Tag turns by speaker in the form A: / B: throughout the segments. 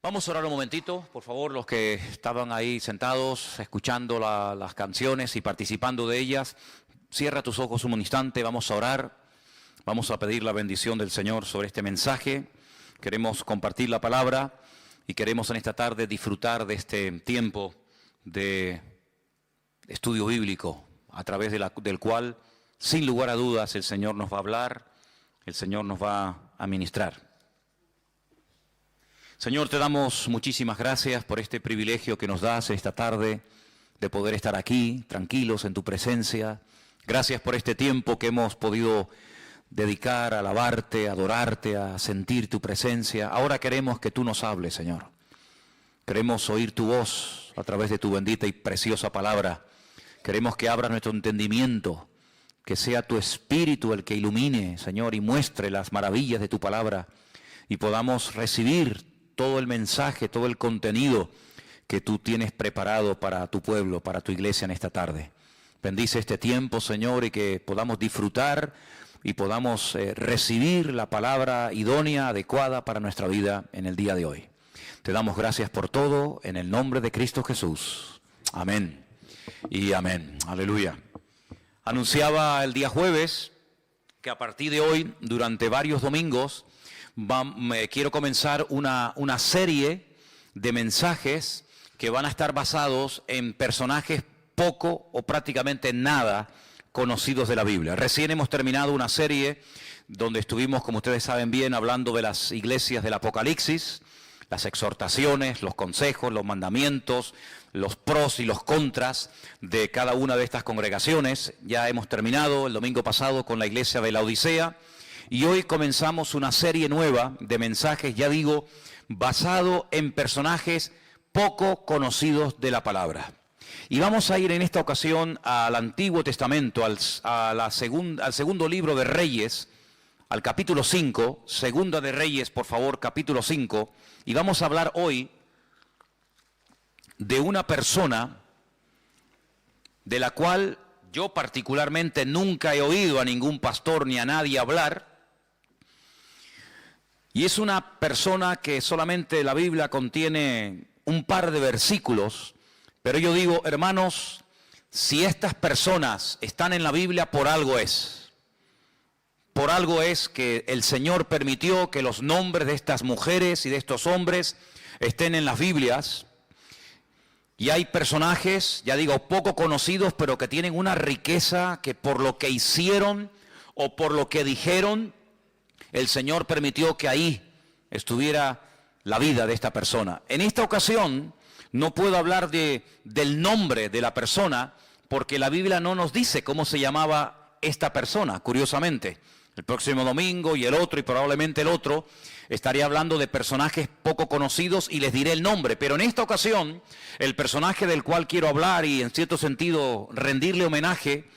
A: Vamos a orar un momentito, por favor, los que estaban ahí sentados, escuchando las canciones y participando de ellas. Cierra tus ojos un instante, vamos a orar, vamos a pedir la bendición del Señor sobre este mensaje. Queremos compartir la palabra y queremos en esta tarde disfrutar de este tiempo de estudio bíblico, a través del cual, sin lugar a dudas, el Señor nos va a hablar, el Señor nos va a ministrar. Señor, te damos muchísimas gracias por este privilegio que nos das esta tarde de poder estar aquí, tranquilos en tu presencia. Gracias por este tiempo que hemos podido dedicar a alabarte, a adorarte, a sentir tu presencia. Ahora queremos que tú nos hables, Señor. Queremos oír tu voz a través de tu bendita y preciosa palabra. Queremos que abra nuestro entendimiento, que sea tu Espíritu el que ilumine, Señor, y muestre las maravillas de tu palabra y podamos recibir todo el mensaje, todo el contenido que tú tienes preparado para tu pueblo, para tu iglesia en esta tarde. Bendice este tiempo, Señor, y que podamos disfrutar y podamos recibir la palabra idónea, adecuada para nuestra vida en el día de hoy. Te damos gracias por todo, en el nombre de Cristo Jesús. Amén y amén. Aleluya. Anunciaba el día jueves que a partir de hoy, durante varios domingos, quiero comenzar una serie de mensajes que van a estar basados en personajes poco o prácticamente nada conocidos de la Biblia. Recién hemos terminado una serie donde estuvimos, como ustedes saben bien, hablando de las iglesias del Apocalipsis, las exhortaciones, los consejos, los mandamientos, los pros y los contras de cada una de estas congregaciones. Ya hemos terminado el domingo pasado con la iglesia de Laodicea. Y hoy comenzamos una serie nueva de mensajes, ya digo, basado en personajes poco conocidos de la palabra. Y vamos a ir en esta ocasión al Antiguo Testamento, al segundo libro de Reyes, al capítulo 5, Segunda de Reyes, por favor, capítulo 5. Y vamos a hablar hoy de una persona de la cual yo particularmente nunca he oído a ningún pastor ni a nadie hablar. Y es una persona que solamente la Biblia contiene un par de versículos, pero yo digo, hermanos, si estas personas están en la Biblia, por algo es. Por algo es que el Señor permitió que los nombres de estas mujeres y de estos hombres estén en las Biblias. Y hay personajes, ya digo, poco conocidos, pero que tienen una riqueza que por lo que hicieron o por lo que dijeron, el Señor permitió que ahí estuviera la vida de esta persona. En esta ocasión no puedo hablar del nombre de la persona porque la Biblia no nos dice cómo se llamaba esta persona, curiosamente. El próximo domingo y el otro y probablemente el otro estaría hablando de personajes poco conocidos y les diré el nombre. Pero en esta ocasión el personaje del cual quiero hablar y en cierto sentido rendirle homenaje,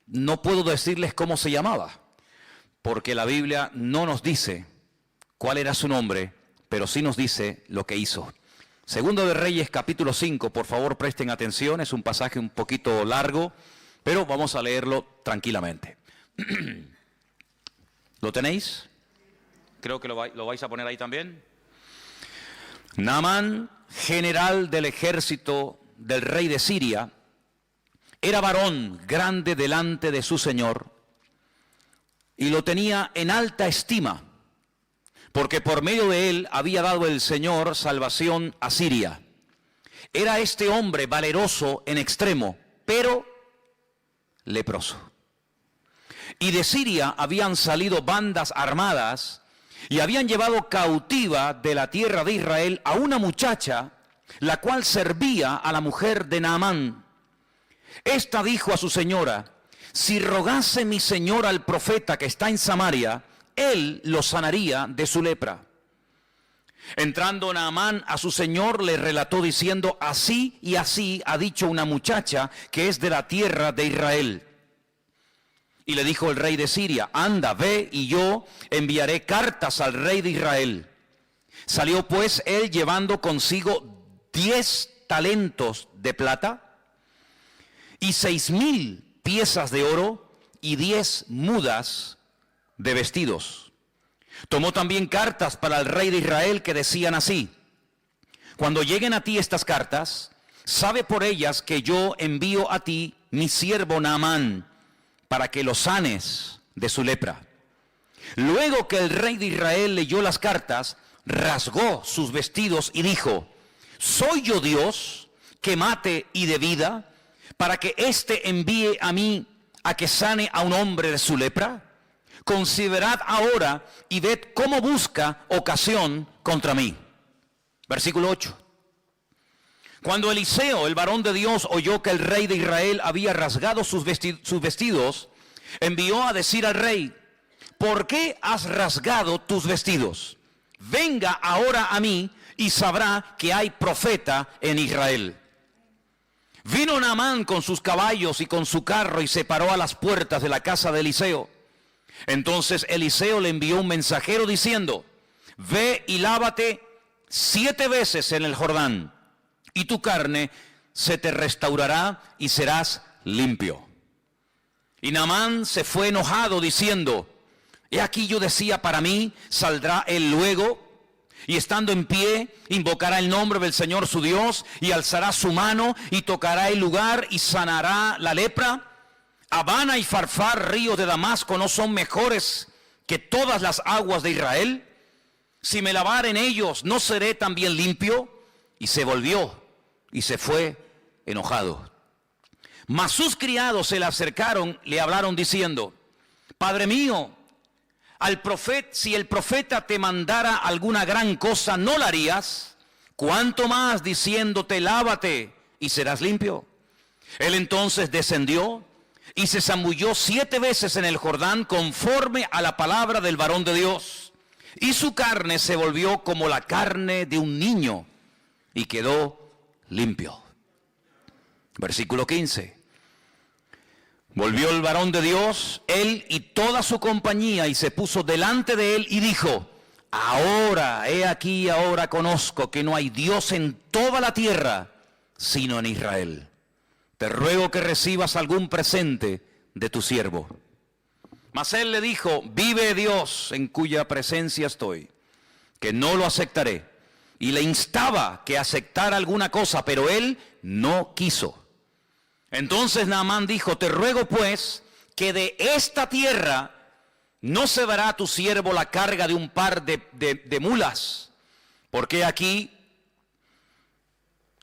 A: no puedo decirles cómo se llamaba. Porque la Biblia no nos dice cuál era su nombre, pero sí nos dice lo que hizo. Segundo de Reyes, capítulo 5, por favor presten atención, es un pasaje un poquito largo, pero vamos a leerlo tranquilamente. ¿Lo tenéis? Creo que lo vais a poner ahí también. Naamán, general del ejército del rey de Siria, era varón grande delante de su señor, y lo tenía en alta estima, porque por medio de él había dado el Señor salvación a Siria. Era este hombre valeroso en extremo, pero leproso. Y de Siria habían salido bandas armadas y habían llevado cautiva de la tierra de Israel a una muchacha, la cual servía a la mujer de Naamán. Esta dijo a su señora: si rogase mi señor al profeta que está en Samaria, él lo sanaría de su lepra. Entrando Naamán a su señor, le relató diciendo: así y así ha dicho una muchacha que es de la tierra de Israel. Y le dijo el rey de Siria: anda, ve, y yo enviaré cartas al rey de Israel. Salió pues él llevando consigo 10 talentos de plata y 6,000 piezas de oro y 10 mudas de vestidos. Tomó también cartas para el rey de Israel que decían así: Cuando lleguen a ti estas cartas, sabe por ellas que yo envío a ti mi siervo Naamán, para que lo sanes de su lepra. Luego que el rey de Israel leyó las cartas, rasgó sus vestidos y dijo: ¿soy yo Dios que mate y dé vida, para que éste envíe a mí a que sane a un hombre de su lepra? Considerad ahora y ved cómo busca ocasión contra mí. Versículo 8. Cuando Eliseo, el varón de Dios, oyó que el rey de Israel había rasgado sus vestidos, envió a decir al rey: ¿por qué has rasgado tus vestidos? Venga ahora a mí y sabrá que hay profeta en Israel. Vino Naamán con sus caballos y con su carro y se paró a las puertas de la casa de Eliseo. Entonces Eliseo le envió un mensajero diciendo: ve y lávate 7 veces en el Jordán, y tu carne se te restaurará y serás limpio. Y Naamán se fue enojado diciendo: he aquí yo decía para mí, saldrá él luego, y estando en pie, invocará el nombre del Señor su Dios, y alzará su mano, y tocará el lugar, y sanará la lepra. Habana y Farfar, ríos de Damasco, ¿no son mejores que todas las aguas de Israel? Si me lavare en ellos, ¿no seré también limpio? Y se volvió, y se fue enojado. Mas sus criados se le acercaron, le hablaron diciendo: Padre mío, si el profeta te mandara alguna gran cosa, ¿no la harías? ¿Cuánto más diciéndote: lávate y serás limpio? Él entonces descendió y se zambulló 7 veces en el Jordán conforme a la palabra del varón de Dios. Y su carne se volvió como la carne de un niño y quedó limpio. Versículo 15. Volvió el varón de Dios, él y toda su compañía, y se puso delante de él y dijo: ahora, he aquí, ahora conozco que no hay Dios en toda la tierra, sino en Israel. Te ruego que recibas algún presente de tu siervo. Mas él le dijo: vive Dios en cuya presencia estoy, que no lo aceptaré. Y le instaba que aceptara alguna cosa, pero él no quiso. Entonces Naamán dijo: te ruego pues que de esta tierra no se dará a tu siervo la carga de un par de mulas, porque aquí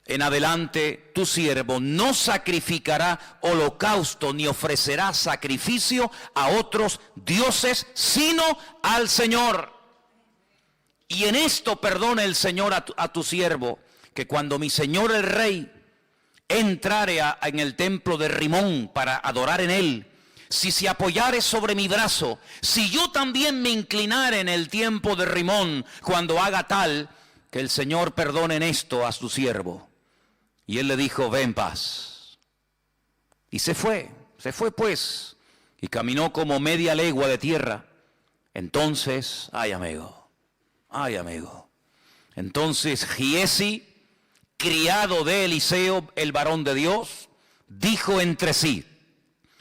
A: en adelante tu siervo no sacrificará holocausto ni ofrecerá sacrificio a otros dioses, sino al Señor. Y en esto perdona el Señor a tu siervo, que cuando mi señor el rey entrare en el templo de Rimón para adorar en él, si se apoyare sobre mi brazo, si yo también me inclinare en el tiempo de Rimón, cuando haga tal, que el Señor perdone en esto a su siervo. Y él le dijo: ve en paz. Y se fue pues, y caminó como media legua de tierra. Entonces, ay amigo, entonces Giesi, criado de Eliseo, el varón de Dios, dijo entre sí: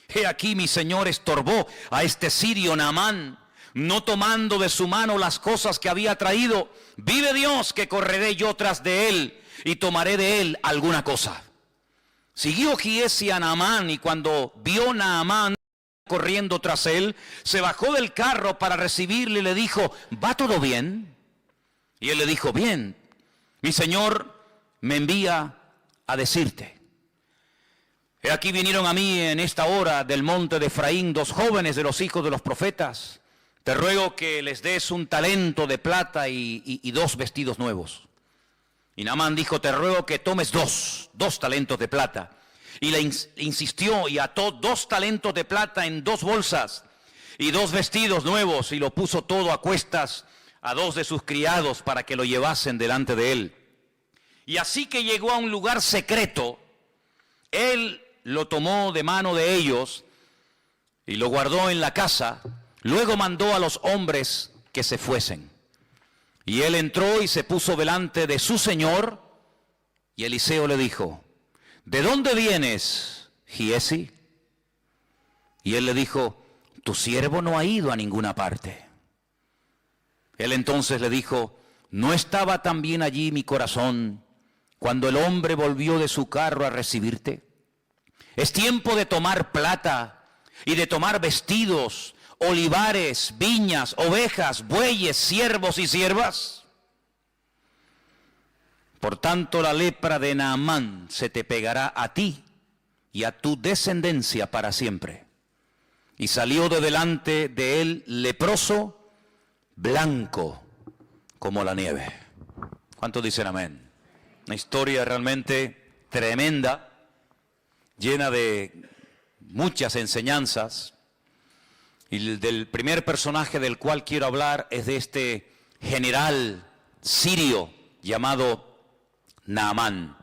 A: he aquí mi señor estorbó a este sirio Naamán, no tomando de su mano las cosas que había traído. Vive Dios que correré yo tras de él y tomaré de él alguna cosa. Siguió Giesi a Naamán, y cuando vio Naamán corriendo tras él, se bajó del carro para recibirle y le dijo: ¿va todo bien? Y él le dijo: bien, mi señor me envía a decirte: he aquí vinieron a mí en esta hora del monte de Efraín 2 jóvenes de los hijos de los profetas. Te ruego que les des un talento de plata y 2 vestidos nuevos. Y Naamán dijo: te ruego que tomes dos talentos de plata. Y le insistió y ató 2 talentos de plata en 2 bolsas y 2 vestidos nuevos, y lo puso todo a cuestas a 2 de sus criados para que lo llevasen delante de él. Y así que llegó a un lugar secreto, él lo tomó de mano de ellos y lo guardó en la casa. Luego mandó a los hombres que se fuesen. Y él entró y se puso delante de su señor. Y Eliseo le dijo: ¿de dónde vienes, Giesi? Y él le dijo: tu siervo no ha ido a ninguna parte. Él entonces le dijo: ¿No estaba también allí mi corazón cuando el hombre volvió de su carro a recibirte? Es tiempo de tomar plata y de tomar vestidos, olivares, viñas, ovejas, bueyes, siervos y siervas. Por tanto, la lepra de Naamán se te pegará a ti y a tu descendencia para siempre. Y salió de delante de él leproso, blanco como la nieve. ¿Cuántos dicen amén? Una historia realmente tremenda, llena de muchas enseñanzas. Y del primer personaje del cual quiero hablar es de este general sirio llamado Naamán.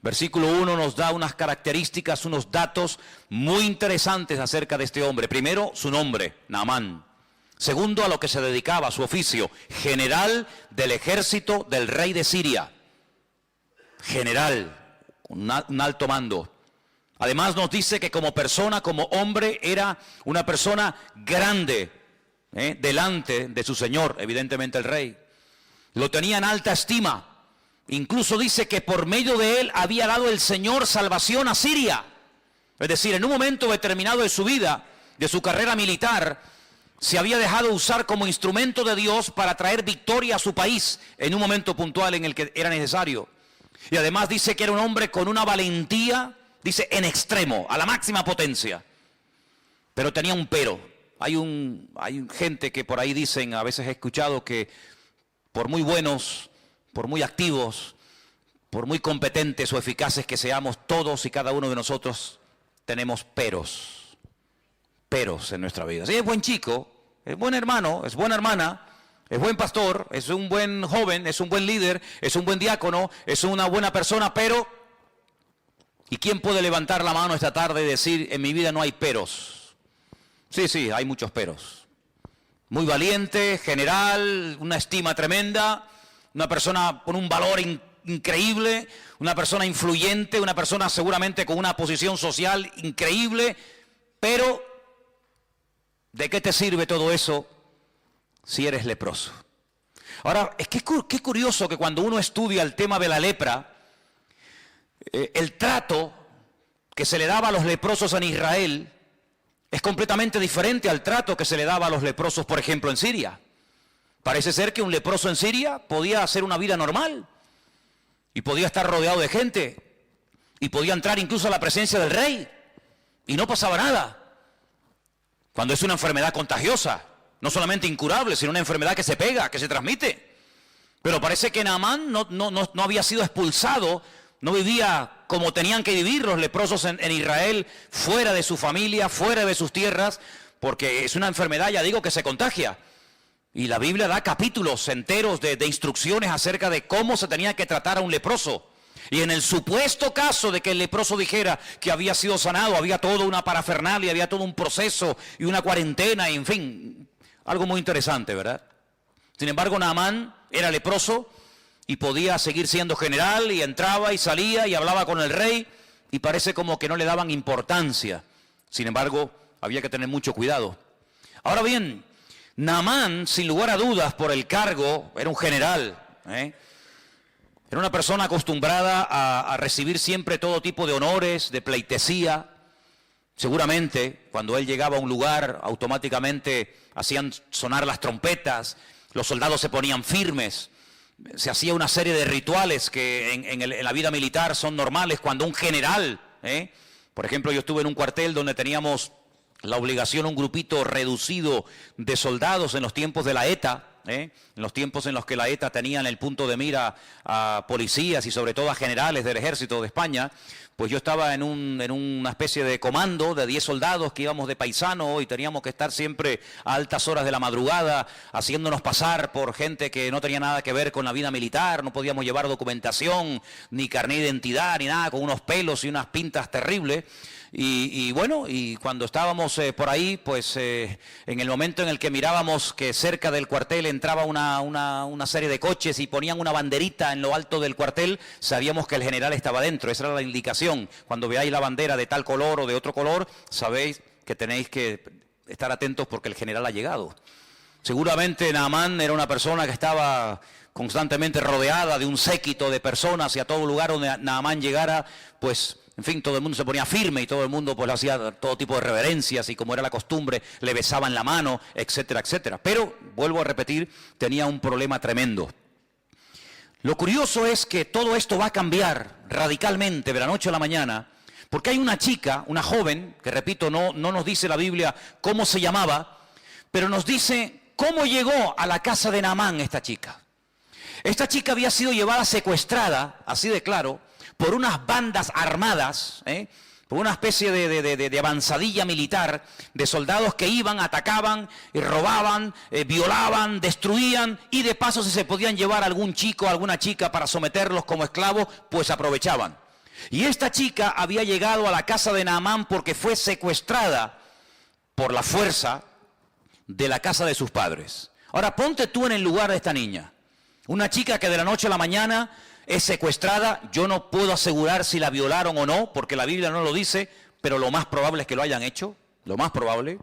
A: Versículo 1 nos da unas características, unos datos muy interesantes acerca de este hombre. Primero, su nombre, Naamán. Segundo, a lo que se dedicaba, su oficio, general del ejército del rey de Siria. General, un alto mando. Además nos dice que como persona, como hombre, era una persona grande, delante de su señor, evidentemente el rey. Lo tenía en alta estima. Incluso dice que por medio de él había dado el Señor salvación a Siria. Es decir, en un momento determinado de su vida, de su carrera militar, se había dejado usar como instrumento de Dios para traer victoria a su país en un momento puntual en el que era necesario. Y además dice que era un hombre con una valentía, dice, en extremo, a la máxima potencia. Pero tenía un pero. Hay gente que por ahí dicen, a veces he escuchado que por muy buenos, por muy activos, por muy competentes o eficaces que seamos, todos y cada uno de nosotros tenemos peros en nuestra vida. Si es buen chico, es buen hermano, es buena hermana, es buen pastor, es un buen joven, es un buen líder, es un buen diácono, es una buena persona, pero ¿y quién puede levantar la mano esta tarde y decir, en mi vida no hay peros? Sí, hay muchos peros. Muy valiente, general, una estima tremenda, una persona con un valor increíble, una persona influyente, una persona seguramente con una posición social increíble, pero ¿de qué te sirve todo eso si eres leproso? Ahora, es que qué curioso que cuando uno estudia el tema de la lepra, el trato que se le daba a los leprosos en Israel es completamente diferente al trato que se le daba a los leprosos, por ejemplo, en Siria. Parece ser que un leproso en Siria podía hacer una vida normal y podía estar rodeado de gente y podía entrar incluso a la presencia del rey y no pasaba nada. Cuando es una enfermedad contagiosa, no solamente incurable, sino una enfermedad que se pega, que se transmite. Pero parece que Naamán no había sido expulsado, no vivía como tenían que vivir los leprosos en Israel, fuera de su familia, fuera de sus tierras, porque es una enfermedad, ya digo, que se contagia. Y la Biblia da capítulos enteros de instrucciones acerca de cómo se tenía que tratar a un leproso. Y en el supuesto caso de que el leproso dijera que había sido sanado, había toda una parafernalia, había todo un proceso y una cuarentena, y en fin, algo muy interesante, ¿verdad? Sin embargo, Naamán era leproso y podía seguir siendo general y entraba y salía y hablaba con el rey y parece como que no le daban importancia. Sin embargo, había que tener mucho cuidado. Ahora bien, Naamán, sin lugar a dudas, por el cargo, era un general, Era una persona acostumbrada a recibir siempre todo tipo de honores, de pleitesía. Seguramente, cuando él llegaba a un lugar, automáticamente hacían sonar las trompetas, los soldados se ponían firmes, se hacía una serie de rituales que en la vida militar son normales cuando un general, por ejemplo, yo estuve en un cuartel donde teníamos la obligación, un grupito reducido de soldados en los tiempos de la ETA, en los tiempos en los que la ETA tenía en el punto de mira a policías y sobre todo a generales del ejército de España. Pues yo estaba en una especie de comando de 10 soldados que íbamos de paisano y teníamos que estar siempre a altas horas de la madrugada haciéndonos pasar por gente que no tenía nada que ver con la vida militar, no podíamos llevar documentación, ni carnet de identidad, ni nada, con unos pelos y unas pintas terribles. Y bueno, y cuando estábamos por ahí, pues en el momento en el que mirábamos que cerca del cuartel entraba una serie de coches y ponían una banderita en lo alto del cuartel, sabíamos que el general estaba dentro. Esa era la indicación. Cuando veáis la bandera de tal color o de otro color, sabéis que tenéis que estar atentos porque el general ha llegado. Seguramente Naamán era una persona que estaba constantemente rodeada de un séquito de personas y a todo lugar donde Naamán llegara, pues, en fin, todo el mundo se ponía firme y todo el mundo pues le hacía todo tipo de reverencias y como era la costumbre, le besaban la mano, etcétera, etcétera. Pero, vuelvo a repetir, tenía un problema tremendo. Lo curioso es que todo esto va a cambiar radicalmente de la noche a la mañana, porque hay una chica, una joven, que repito, no nos dice la Biblia cómo se llamaba, pero nos dice cómo llegó a la casa de Naamán esta chica. Esta chica había sido llevada secuestrada, así de claro, por unas bandas armadas, por una especie de avanzadilla militar, de soldados que iban, atacaban, y robaban, violaban, destruían, y de paso si se podían llevar a algún chico, a alguna chica para someterlos como esclavos, pues aprovechaban. Y esta chica había llegado a la casa de Naamán porque fue secuestrada por la fuerza de la casa de sus padres. Ahora ponte tú en el lugar de esta niña. Una chica que de la noche a la mañana es secuestrada. Yo no puedo asegurar si la violaron o no, porque la Biblia no lo dice, pero lo más probable es que lo hayan hecho, lo más probable.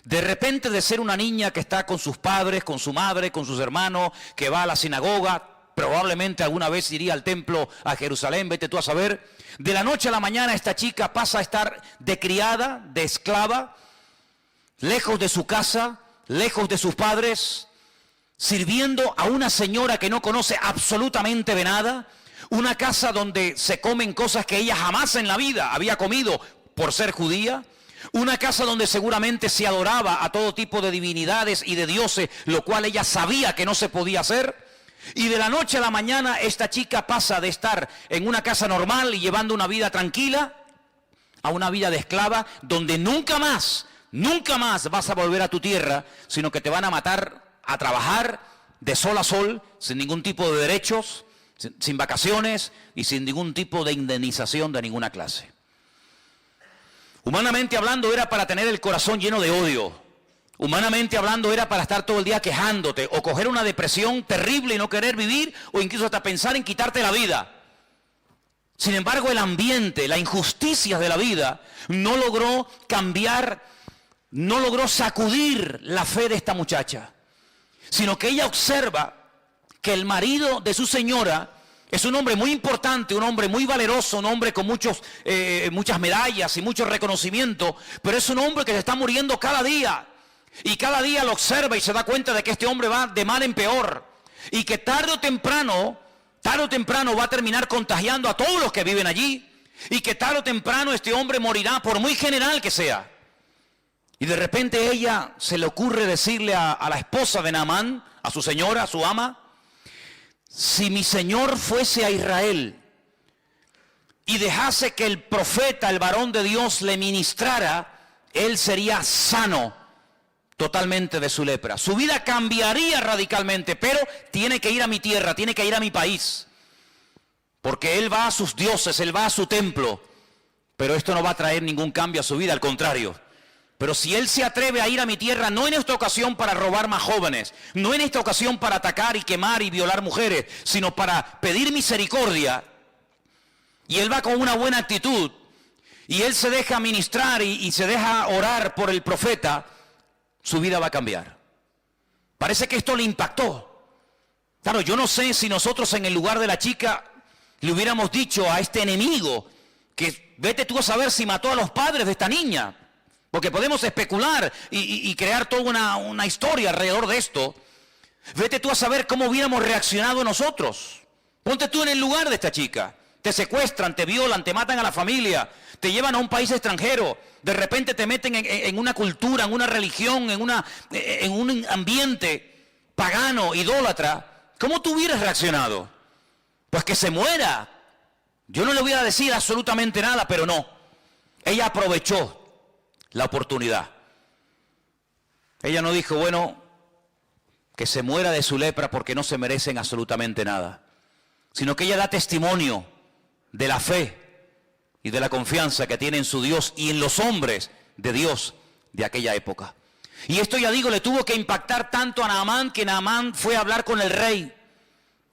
A: De repente de ser una niña que está con sus padres, con su madre, con sus hermanos, que va a la sinagoga, probablemente alguna vez iría al templo a Jerusalén, vete tú a saber. De la noche a la mañana esta chica pasa a estar de criada, de esclava, lejos de su casa, lejos de sus padres, sirviendo a una señora que no conoce absolutamente de nada, una casa donde se comen cosas que ella jamás en la vida había comido por ser judía, una casa donde seguramente se adoraba a todo tipo de divinidades y de dioses, lo cual ella sabía que no se podía hacer. Y de la noche a la mañana esta chica pasa de estar en una casa normal y llevando una vida tranquila a una vida de esclava donde nunca más vas a volver a tu tierra, sino que te van a matar a trabajar de sol a sol, sin ningún tipo de derechos, sin vacaciones y sin ningún tipo de indemnización de ninguna clase. Humanamente hablando era para tener el corazón lleno de odio. Humanamente hablando era para estar todo el día quejándote o coger una depresión terrible y no querer vivir o incluso hasta pensar en quitarte la vida. Sin embargo, el ambiente, la injusticia de la vida no logró cambiar, no logró sacudir la fe de esta muchacha, sino que ella observa que el marido de su señora es un hombre muy importante, un hombre muy valeroso, un hombre con muchas medallas y mucho reconocimiento, pero es un hombre que se está muriendo cada día. Y cada día lo observa y se da cuenta de que este hombre va de mal en peor. Y que tarde o temprano va a terminar contagiando a todos los que viven allí. Y que tarde o temprano este hombre morirá, por muy general que sea. Y de repente ella se le ocurre decirle a la esposa de Naamán, a su señora, a su ama: si mi señor fuese a Israel y dejase que el profeta, el varón de Dios, le ministrara, él sería sano totalmente de su lepra. Su vida cambiaría radicalmente, pero tiene que ir a mi tierra, tiene que ir a mi país. Porque él va a sus dioses, él va a su templo. Pero esto no va a traer ningún cambio a su vida, al contrario. Pero si él se atreve a ir a mi tierra, no en esta ocasión para robar más jóvenes, no en esta ocasión para atacar y quemar y violar mujeres, sino para pedir misericordia, y él va con una buena actitud, y él se deja ministrar y se deja orar por el profeta, su vida va a cambiar. Parece que esto le impactó. Claro, yo no sé si nosotros en el lugar de la chica le hubiéramos dicho a este enemigo que vete tú a saber si mató a los padres de esta niña, porque podemos especular y crear toda una historia alrededor de esto. Vete tú a saber cómo hubiéramos reaccionado nosotros. Ponte tú en el lugar de esta chica. Te secuestran, te violan, te matan a la familia, te llevan a un país extranjero, de repente te meten en una cultura, en una religión, en un ambiente pagano, idólatra. ¿Cómo tú hubieras reaccionado? Pues que se muera. Yo no le voy a decir absolutamente nada, pero no. Ella aprovechó la oportunidad. Ella no dijo, bueno, que se muera de su lepra porque no se merecen absolutamente nada, sino que ella da testimonio de la fe y de la confianza que tiene en su Dios y en los hombres de Dios de aquella época. Y esto, ya digo, le tuvo que impactar tanto a Naamán que Naamán fue a hablar con el rey.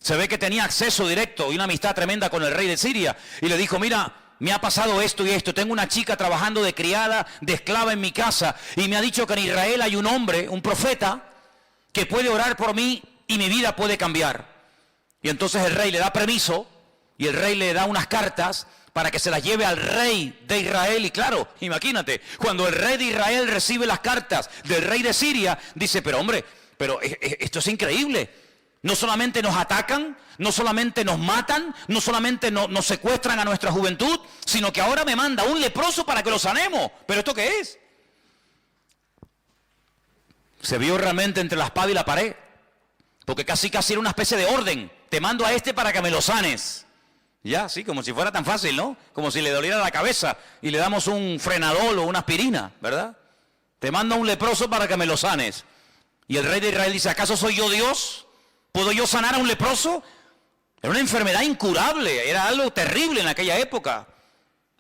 A: Se ve que tenía acceso directo y una amistad tremenda con el rey de Siria. Y le dijo, mira, me ha pasado esto y esto. Tengo una chica trabajando de criada, de esclava en mi casa. Y me ha dicho que en Israel hay un hombre, un profeta, que puede orar por mí y mi vida puede cambiar. Y entonces el rey le da permiso y el rey le da unas cartas para que se las lleve al rey de Israel. Y claro, imagínate, cuando el rey de Israel recibe las cartas del rey de Siria, dice, pero hombre, pero esto es increíble. No solamente nos atacan, no solamente nos matan, no solamente nos secuestran a nuestra juventud, sino que ahora me manda un leproso para que lo sanemos. ¿Pero esto qué es? Se vio realmente entre la espada y la pared, porque casi era una especie de orden. Te mando a este para que me lo sanes. Ya, sí, como si fuera tan fácil, ¿no? Como si le doliera la cabeza y le damos un frenadol o una aspirina, ¿verdad? Te mando a un leproso para que me lo sanes. Y el rey de Israel dice, ¿acaso soy yo Dios? ¿Puedo yo sanar a un leproso? Era una enfermedad incurable, era algo terrible en aquella época.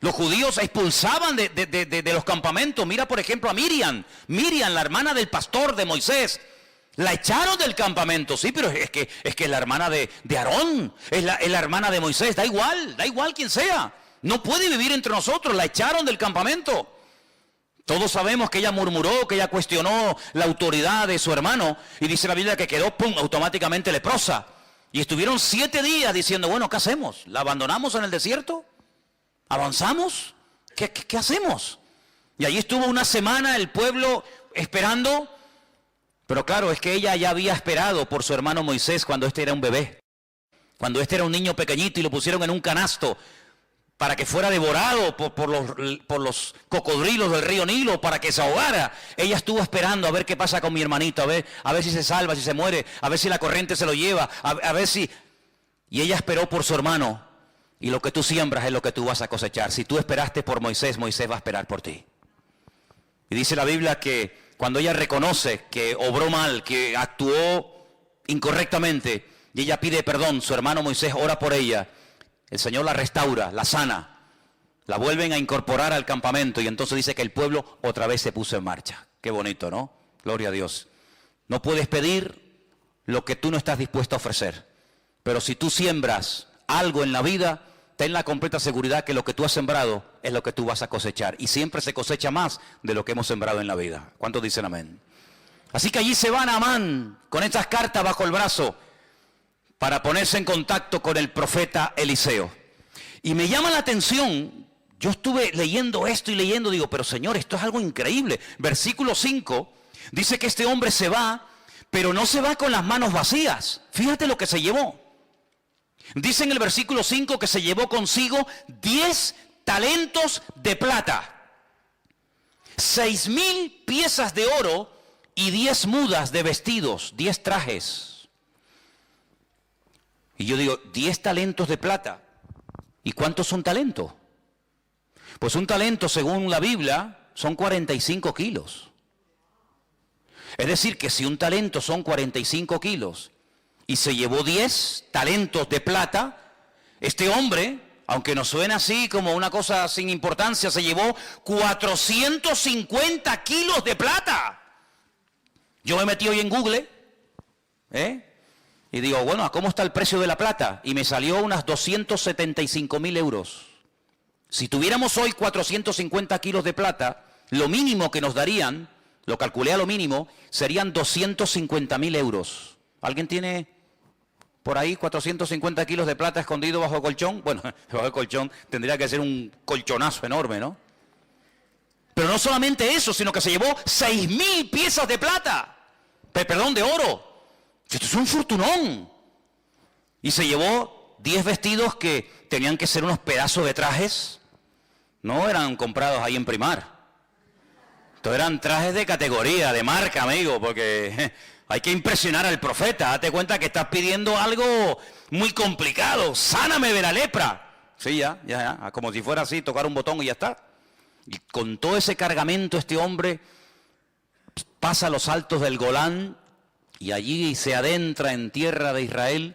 A: Los judíos expulsaban de los campamentos. Mira, por ejemplo, a Miriam, la hermana del pastor de Moisés. La echaron del campamento, sí, pero es que es la hermana de Aarón, es la hermana de Moisés, da igual quien sea. No puede vivir entre nosotros, la echaron del campamento. Todos sabemos que ella murmuró, que ella cuestionó la autoridad de su hermano. Y dice la Biblia que quedó, ¡pum!, automáticamente leprosa. Y estuvieron 7 días diciendo, bueno, ¿qué hacemos? ¿La abandonamos en el desierto? ¿Avanzamos? ¿Qué hacemos? Y allí estuvo una semana el pueblo esperando. Pero claro, es que ella ya había esperado por su hermano Moisés cuando este era un bebé. Cuando este era un niño pequeñito y lo pusieron en un canasto para que fuera devorado por los cocodrilos del río Nilo, para que se ahogara. Ella estuvo esperando a ver qué pasa con mi hermanito, a ver si se salva, si se muere, a ver si la corriente se lo lleva, a ver si... Y ella esperó por su hermano. Y lo que tú siembras es lo que tú vas a cosechar. Si tú esperaste por Moisés, Moisés va a esperar por ti. Y dice la Biblia que cuando ella reconoce que obró mal, que actuó incorrectamente, y ella pide perdón, su hermano Moisés ora por ella, el Señor la restaura, la sana, la vuelven a incorporar al campamento, y entonces dice que el pueblo otra vez se puso en marcha. Qué bonito, ¿no? Gloria a Dios. No puedes pedir lo que tú no estás dispuesto a ofrecer, pero si tú siembras algo en la vida, ten la completa seguridad que lo que tú has sembrado es lo que tú vas a cosechar. Y siempre se cosecha más de lo que hemos sembrado en la vida. ¿Cuántos dicen amén? Así que allí se va Naamán con estas cartas bajo el brazo para ponerse en contacto con el profeta Eliseo. Y me llama la atención, yo estuve leyendo esto y leyendo, digo, pero Señor, esto es algo increíble. Versículo 5 dice que este hombre se va, pero no se va con las manos vacías. Fíjate lo que se llevó. Dice en el versículo 5 que se llevó consigo 10 talentos de plata, 6,000 piezas de oro y 10 mudas de vestidos, 10 trajes. Y yo digo, 10 talentos de plata. ¿Y cuántos son talentos? Pues un talento, según la Biblia, son 45 kilos. Es decir, que si un talento son 45 kilos... y se llevó 10 talentos de plata, este hombre, aunque nos suena así como una cosa sin importancia, se llevó 450 kilos de plata. Yo me metí hoy en Google, y digo, bueno, ¿a cómo está el precio de la plata? Y me salió unas 275.000 euros. Si tuviéramos hoy 450 kilos de plata, lo mínimo que nos darían, lo calculé a lo mínimo, serían 250.000 euros. ¿Alguien tiene por ahí 450 kilos de plata escondido bajo el colchón? Bueno, bajo el colchón tendría que ser un colchonazo enorme, ¿no? Pero no solamente eso, sino que se llevó 6,000 piezas de plata. Perdón, de oro. Esto es un fortunón. Y se llevó 10 vestidos que tenían que ser unos pedazos de trajes. No eran comprados ahí en Primar. Estos eran trajes de categoría, de marca, amigo, porque... hay que impresionar al profeta. Date cuenta que estás pidiendo algo muy complicado. Sáname de la lepra. Sí, ya. Como si fuera así, tocar un botón y ya está. Y con todo ese cargamento este hombre pasa los altos del Golán y allí se adentra en tierra de Israel.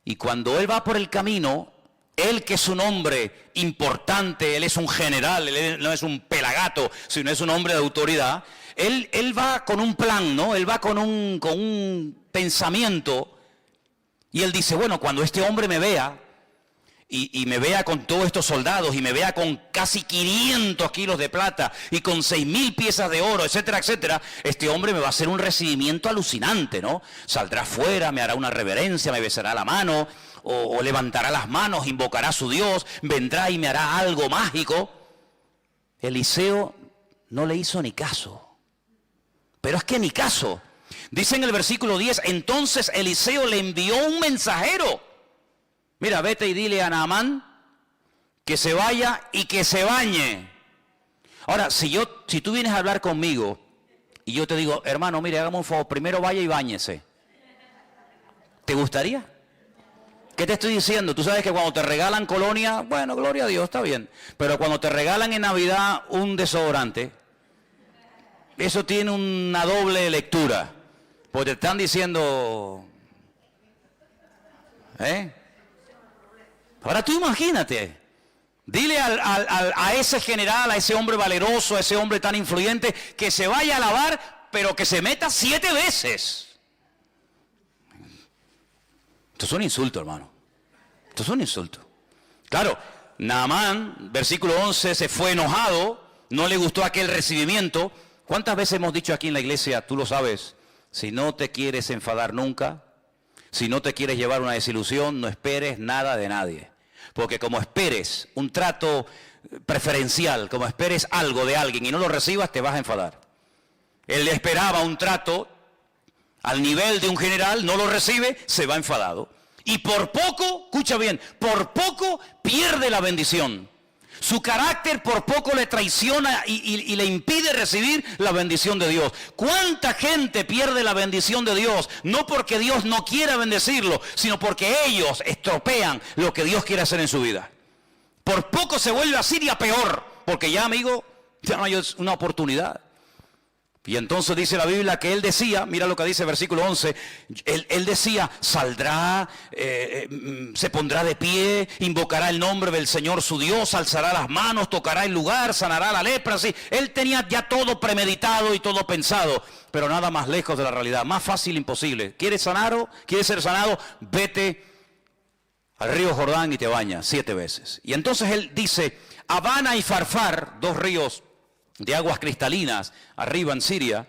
A: Y cuando él va por el camino, él que es un hombre importante, él es un general, él no es un pelagato, sino es un hombre de autoridad. Él va con un plan, ¿no? Él va con un pensamiento. Y él dice, bueno, cuando este hombre me vea, y me vea con todos estos soldados y me vea con casi 500 kilos de plata y con 6.000 piezas de oro, etcétera, etcétera, este hombre me va a hacer un recibimiento alucinante, ¿no? Saldrá afuera, me hará una reverencia, me besará la mano, o levantará las manos, invocará a su Dios, vendrá y me hará algo mágico. Eliseo no le hizo ni caso. Pero es que ni caso. Dice en el versículo 10, entonces Eliseo le envió un mensajero. Mira, vete y dile a Naamán que se vaya y que se bañe. Ahora, si tú vienes a hablar conmigo y yo te digo, hermano, mire, hágame un favor, primero vaya y báñese, ¿te gustaría? ¿Qué te estoy diciendo? Tú sabes que cuando te regalan colonia, bueno, gloria a Dios, está bien. Pero cuando te regalan en Navidad un desodorante, eso tiene una doble lectura. Porque te están diciendo, Ahora tú imagínate, dile a ese general, a ese hombre valeroso, a ese hombre tan influyente, que se vaya a lavar, pero que se meta 7 veces. Esto es un insulto, hermano. Esto es un insulto. Claro, Naamán, versículo 11, se fue enojado, no le gustó aquel recibimiento. ¿Cuántas veces hemos dicho aquí en la iglesia, tú lo sabes, si no te quieres enfadar nunca, si no te quieres llevar una desilusión, no esperes nada de nadie? Porque como esperes un trato preferencial, como esperes algo de alguien y no lo recibas, te vas a enfadar. Él esperaba un trato al nivel de un general, no lo recibe, se va enfadado. Y por poco, escucha bien, por poco pierde la bendición. Su carácter por poco le traiciona y le impide recibir la bendición de Dios. ¿Cuánta gente pierde la bendición de Dios? No porque Dios no quiera bendecirlo, sino porque ellos estropean lo que Dios quiere hacer en su vida. Por poco se vuelve así y a peor, porque ya, amigo, ya no hay una oportunidad. Y entonces dice la Biblia que él decía, mira lo que dice el versículo 11, él decía, saldrá, se pondrá de pie, invocará el nombre del Señor su Dios, alzará las manos, tocará el lugar, sanará la lepra, así. Él tenía ya todo premeditado y todo pensado, pero nada más lejos de la realidad, más fácil imposible. ¿Quieres sanar? ¿Quieres ser sanado? Vete al río Jordán y te bañas 7 veces. Y entonces él dice, Abana y Farfar, 2 ríos de aguas cristalinas, arriba en Siria,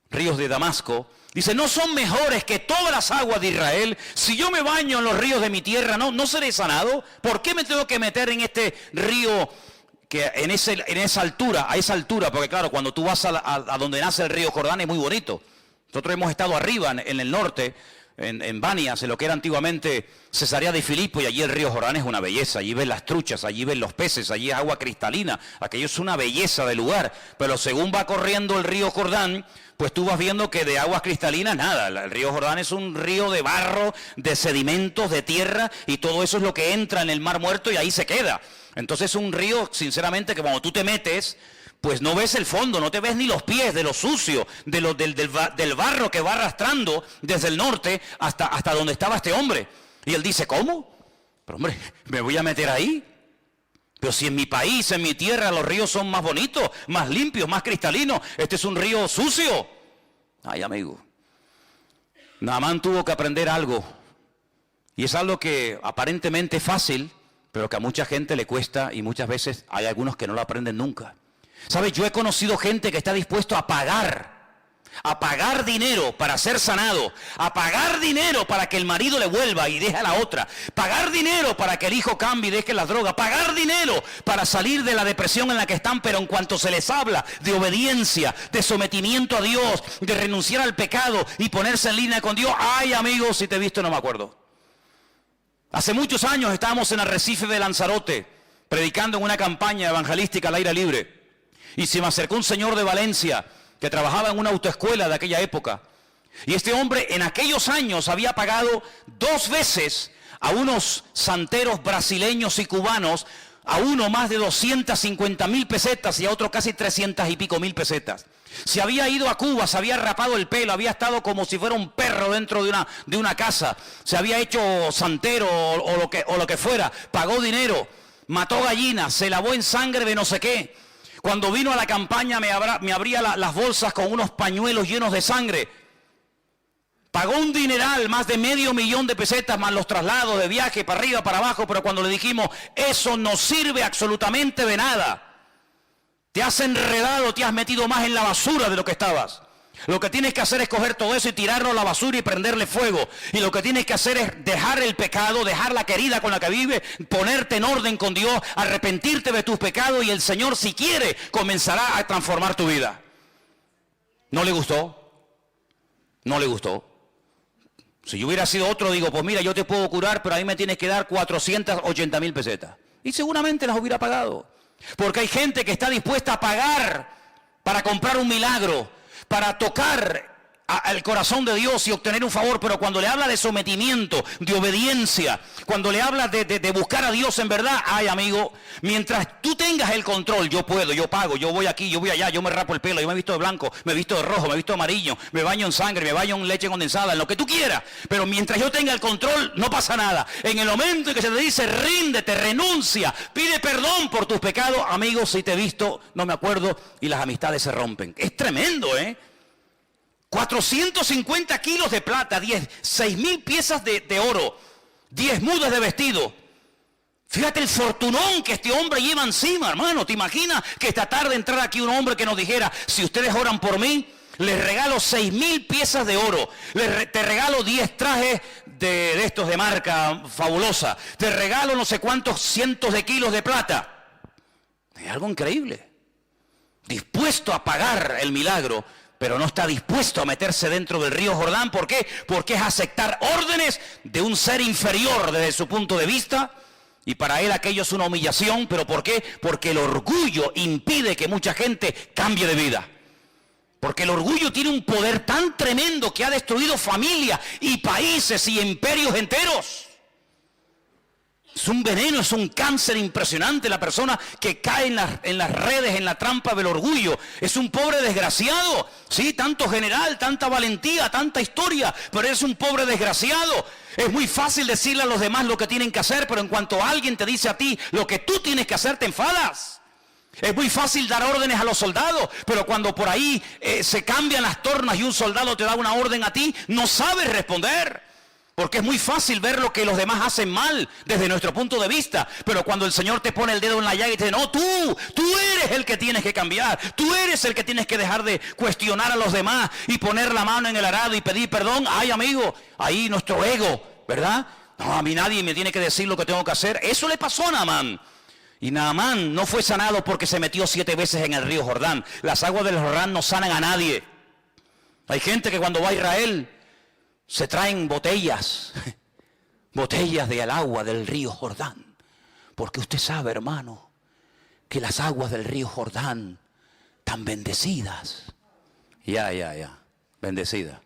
A: ríos de Damasco, dice, ¿no son mejores que todas las aguas de Israel? Si yo me baño en los ríos de mi tierra, ¿no seré sanado? ¿Por qué me tengo que meter en este río que en esa altura, a esa altura? Porque claro, cuando tú vas a donde nace el río Jordán es muy bonito. Nosotros hemos estado arriba en el norte, en Banias, en lo que era antiguamente Cesarea de Filipo, y allí el río Jordán es una belleza. Allí ves las truchas, allí ves los peces, allí es agua cristalina, aquello es una belleza de lugar. Pero según va corriendo el río Jordán, pues tú vas viendo que de aguas cristalinas nada. El río Jordán es un río de barro, de sedimentos, de tierra, y todo eso es lo que entra en el Mar Muerto y ahí se queda. Entonces es un río, sinceramente, que cuando tú te metes, pues no ves el fondo, no te ves ni los pies de lo sucio, del barro que va arrastrando desde el norte hasta donde estaba este hombre. Y él dice, ¿cómo? Pero hombre, ¿me voy a meter ahí? Pero si en mi país, en mi tierra, los ríos son más bonitos, más limpios, más cristalinos. Este es un río sucio. Ay, amigo. Naamán tuvo que aprender algo. Y es algo que aparentemente es fácil, pero que a mucha gente le cuesta, y muchas veces hay algunos que no lo aprenden nunca. ¿Sabes? Yo he conocido gente que está dispuesto a pagar dinero para ser sanado, a pagar dinero para que el marido le vuelva y deje a la otra, pagar dinero para que el hijo cambie y deje las drogas, pagar dinero para salir de la depresión en la que están, pero en cuanto se les habla de obediencia, de sometimiento a Dios, de renunciar al pecado y ponerse en línea con Dios, ay amigos, si te he visto no me acuerdo. Hace muchos años estábamos en Arrecife de Lanzarote, predicando en una campaña evangelística al aire libre. Y se me acercó un señor de Valencia que trabajaba en una autoescuela de aquella época. Y este hombre en aquellos años había pagado 2 veces a unos santeros brasileños y cubanos, a uno más de 250.000 pesetas y a otro casi 300 y pico mil pesetas. Se había ido a Cuba, se había rapado el pelo, había estado como si fuera un perro dentro de una casa. Se había hecho santero o lo que fuera, pagó dinero, mató gallinas, se lavó en sangre de no sé qué. Cuando vino a la campaña me abría las bolsas con unos pañuelos llenos de sangre. Pagó un dineral, más de $500,000 de pesetas, más los traslados de viaje para arriba, para abajo, pero cuando le dijimos, eso no sirve absolutamente de nada. Te has enredado, te has metido más en la basura de lo que estabas. Lo que tienes que hacer es coger todo eso y tirarlo a la basura y prenderle fuego. Y lo que tienes que hacer es dejar el pecado, dejar la querida con la que vives, ponerte en orden con Dios, arrepentirte de tus pecados y el Señor, si quiere, comenzará a transformar tu vida. ¿No le gustó? ¿No le gustó? Si yo hubiera sido otro, digo, pues mira, yo te puedo curar, pero a mí me tienes que dar 480,000 pesetas. Y seguramente las hubiera pagado. Porque hay gente que está dispuesta a pagar para comprar un milagro, para tocar al corazón de Dios y obtener un favor, pero cuando le habla de sometimiento, de obediencia, cuando le habla de buscar a Dios en verdad, ay amigo, mientras tú tengas el control, yo puedo, yo pago, yo voy aquí, yo voy allá, yo me rapo el pelo, yo me visto de blanco, me visto de rojo, me visto de amarillo, me baño en sangre, me baño en leche condensada, en lo que tú quieras, pero mientras yo tenga el control, no pasa nada. En el momento en que se te dice, ríndete, renuncia, pide perdón por tus pecados, amigo, si te he visto, no me acuerdo, y las amistades se rompen. Es tremendo, 450 kilos de plata, 6,000 piezas de oro, 10 mudas de vestido. Fíjate el fortunón que este hombre lleva encima, hermano. ¿Te imaginas que esta tarde entrara aquí un hombre que nos dijera, si ustedes oran por mí, les regalo 6,000 piezas de oro, te regalo 10 trajes de estos de marca fabulosa, te regalo no sé cuántos cientos de kilos de plata? Es algo increíble. Dispuesto a pagar el milagro, pero no está dispuesto a meterse dentro del río Jordán. ¿Por qué? Porque es aceptar órdenes de un ser inferior desde su punto de vista, y para él aquello es una humillación. ¿Pero por qué? Porque el orgullo impide que mucha gente cambie de vida. Porque el orgullo tiene un poder tan tremendo que ha destruido familias y países y imperios enteros. Es un veneno, es un cáncer impresionante la persona que cae en las redes, en la trampa del orgullo. Es un pobre desgraciado, sí, tanto general, tanta valentía, tanta historia, pero es un pobre desgraciado. Es muy fácil decirle a los demás lo que tienen que hacer, pero en cuanto alguien te dice a ti lo que tú tienes que hacer, te enfadas. Es muy fácil dar órdenes a los soldados, pero cuando por ahí se cambian las tornas y un soldado te da una orden a ti, no sabes responder. Porque es muy fácil ver lo que los demás hacen mal desde nuestro punto de vista. Pero cuando el Señor te pone el dedo en la llaga y te dice, no, tú eres el que tienes que cambiar. Tú eres el que tienes que dejar de cuestionar a los demás y poner la mano en el arado y pedir perdón. Ay, amigo, ahí nuestro ego, ¿verdad? No, a mí nadie me tiene que decir lo que tengo que hacer. Eso le pasó a Naamán. Y Naamán no fue sanado porque se metió 7 veces en el río Jordán. Las aguas del Jordán no sanan a nadie. Hay gente que cuando va a Israel se traen botellas del agua del río Jordán, porque usted sabe, hermano, que las aguas del río Jordán están bendecidas. Bendecidas.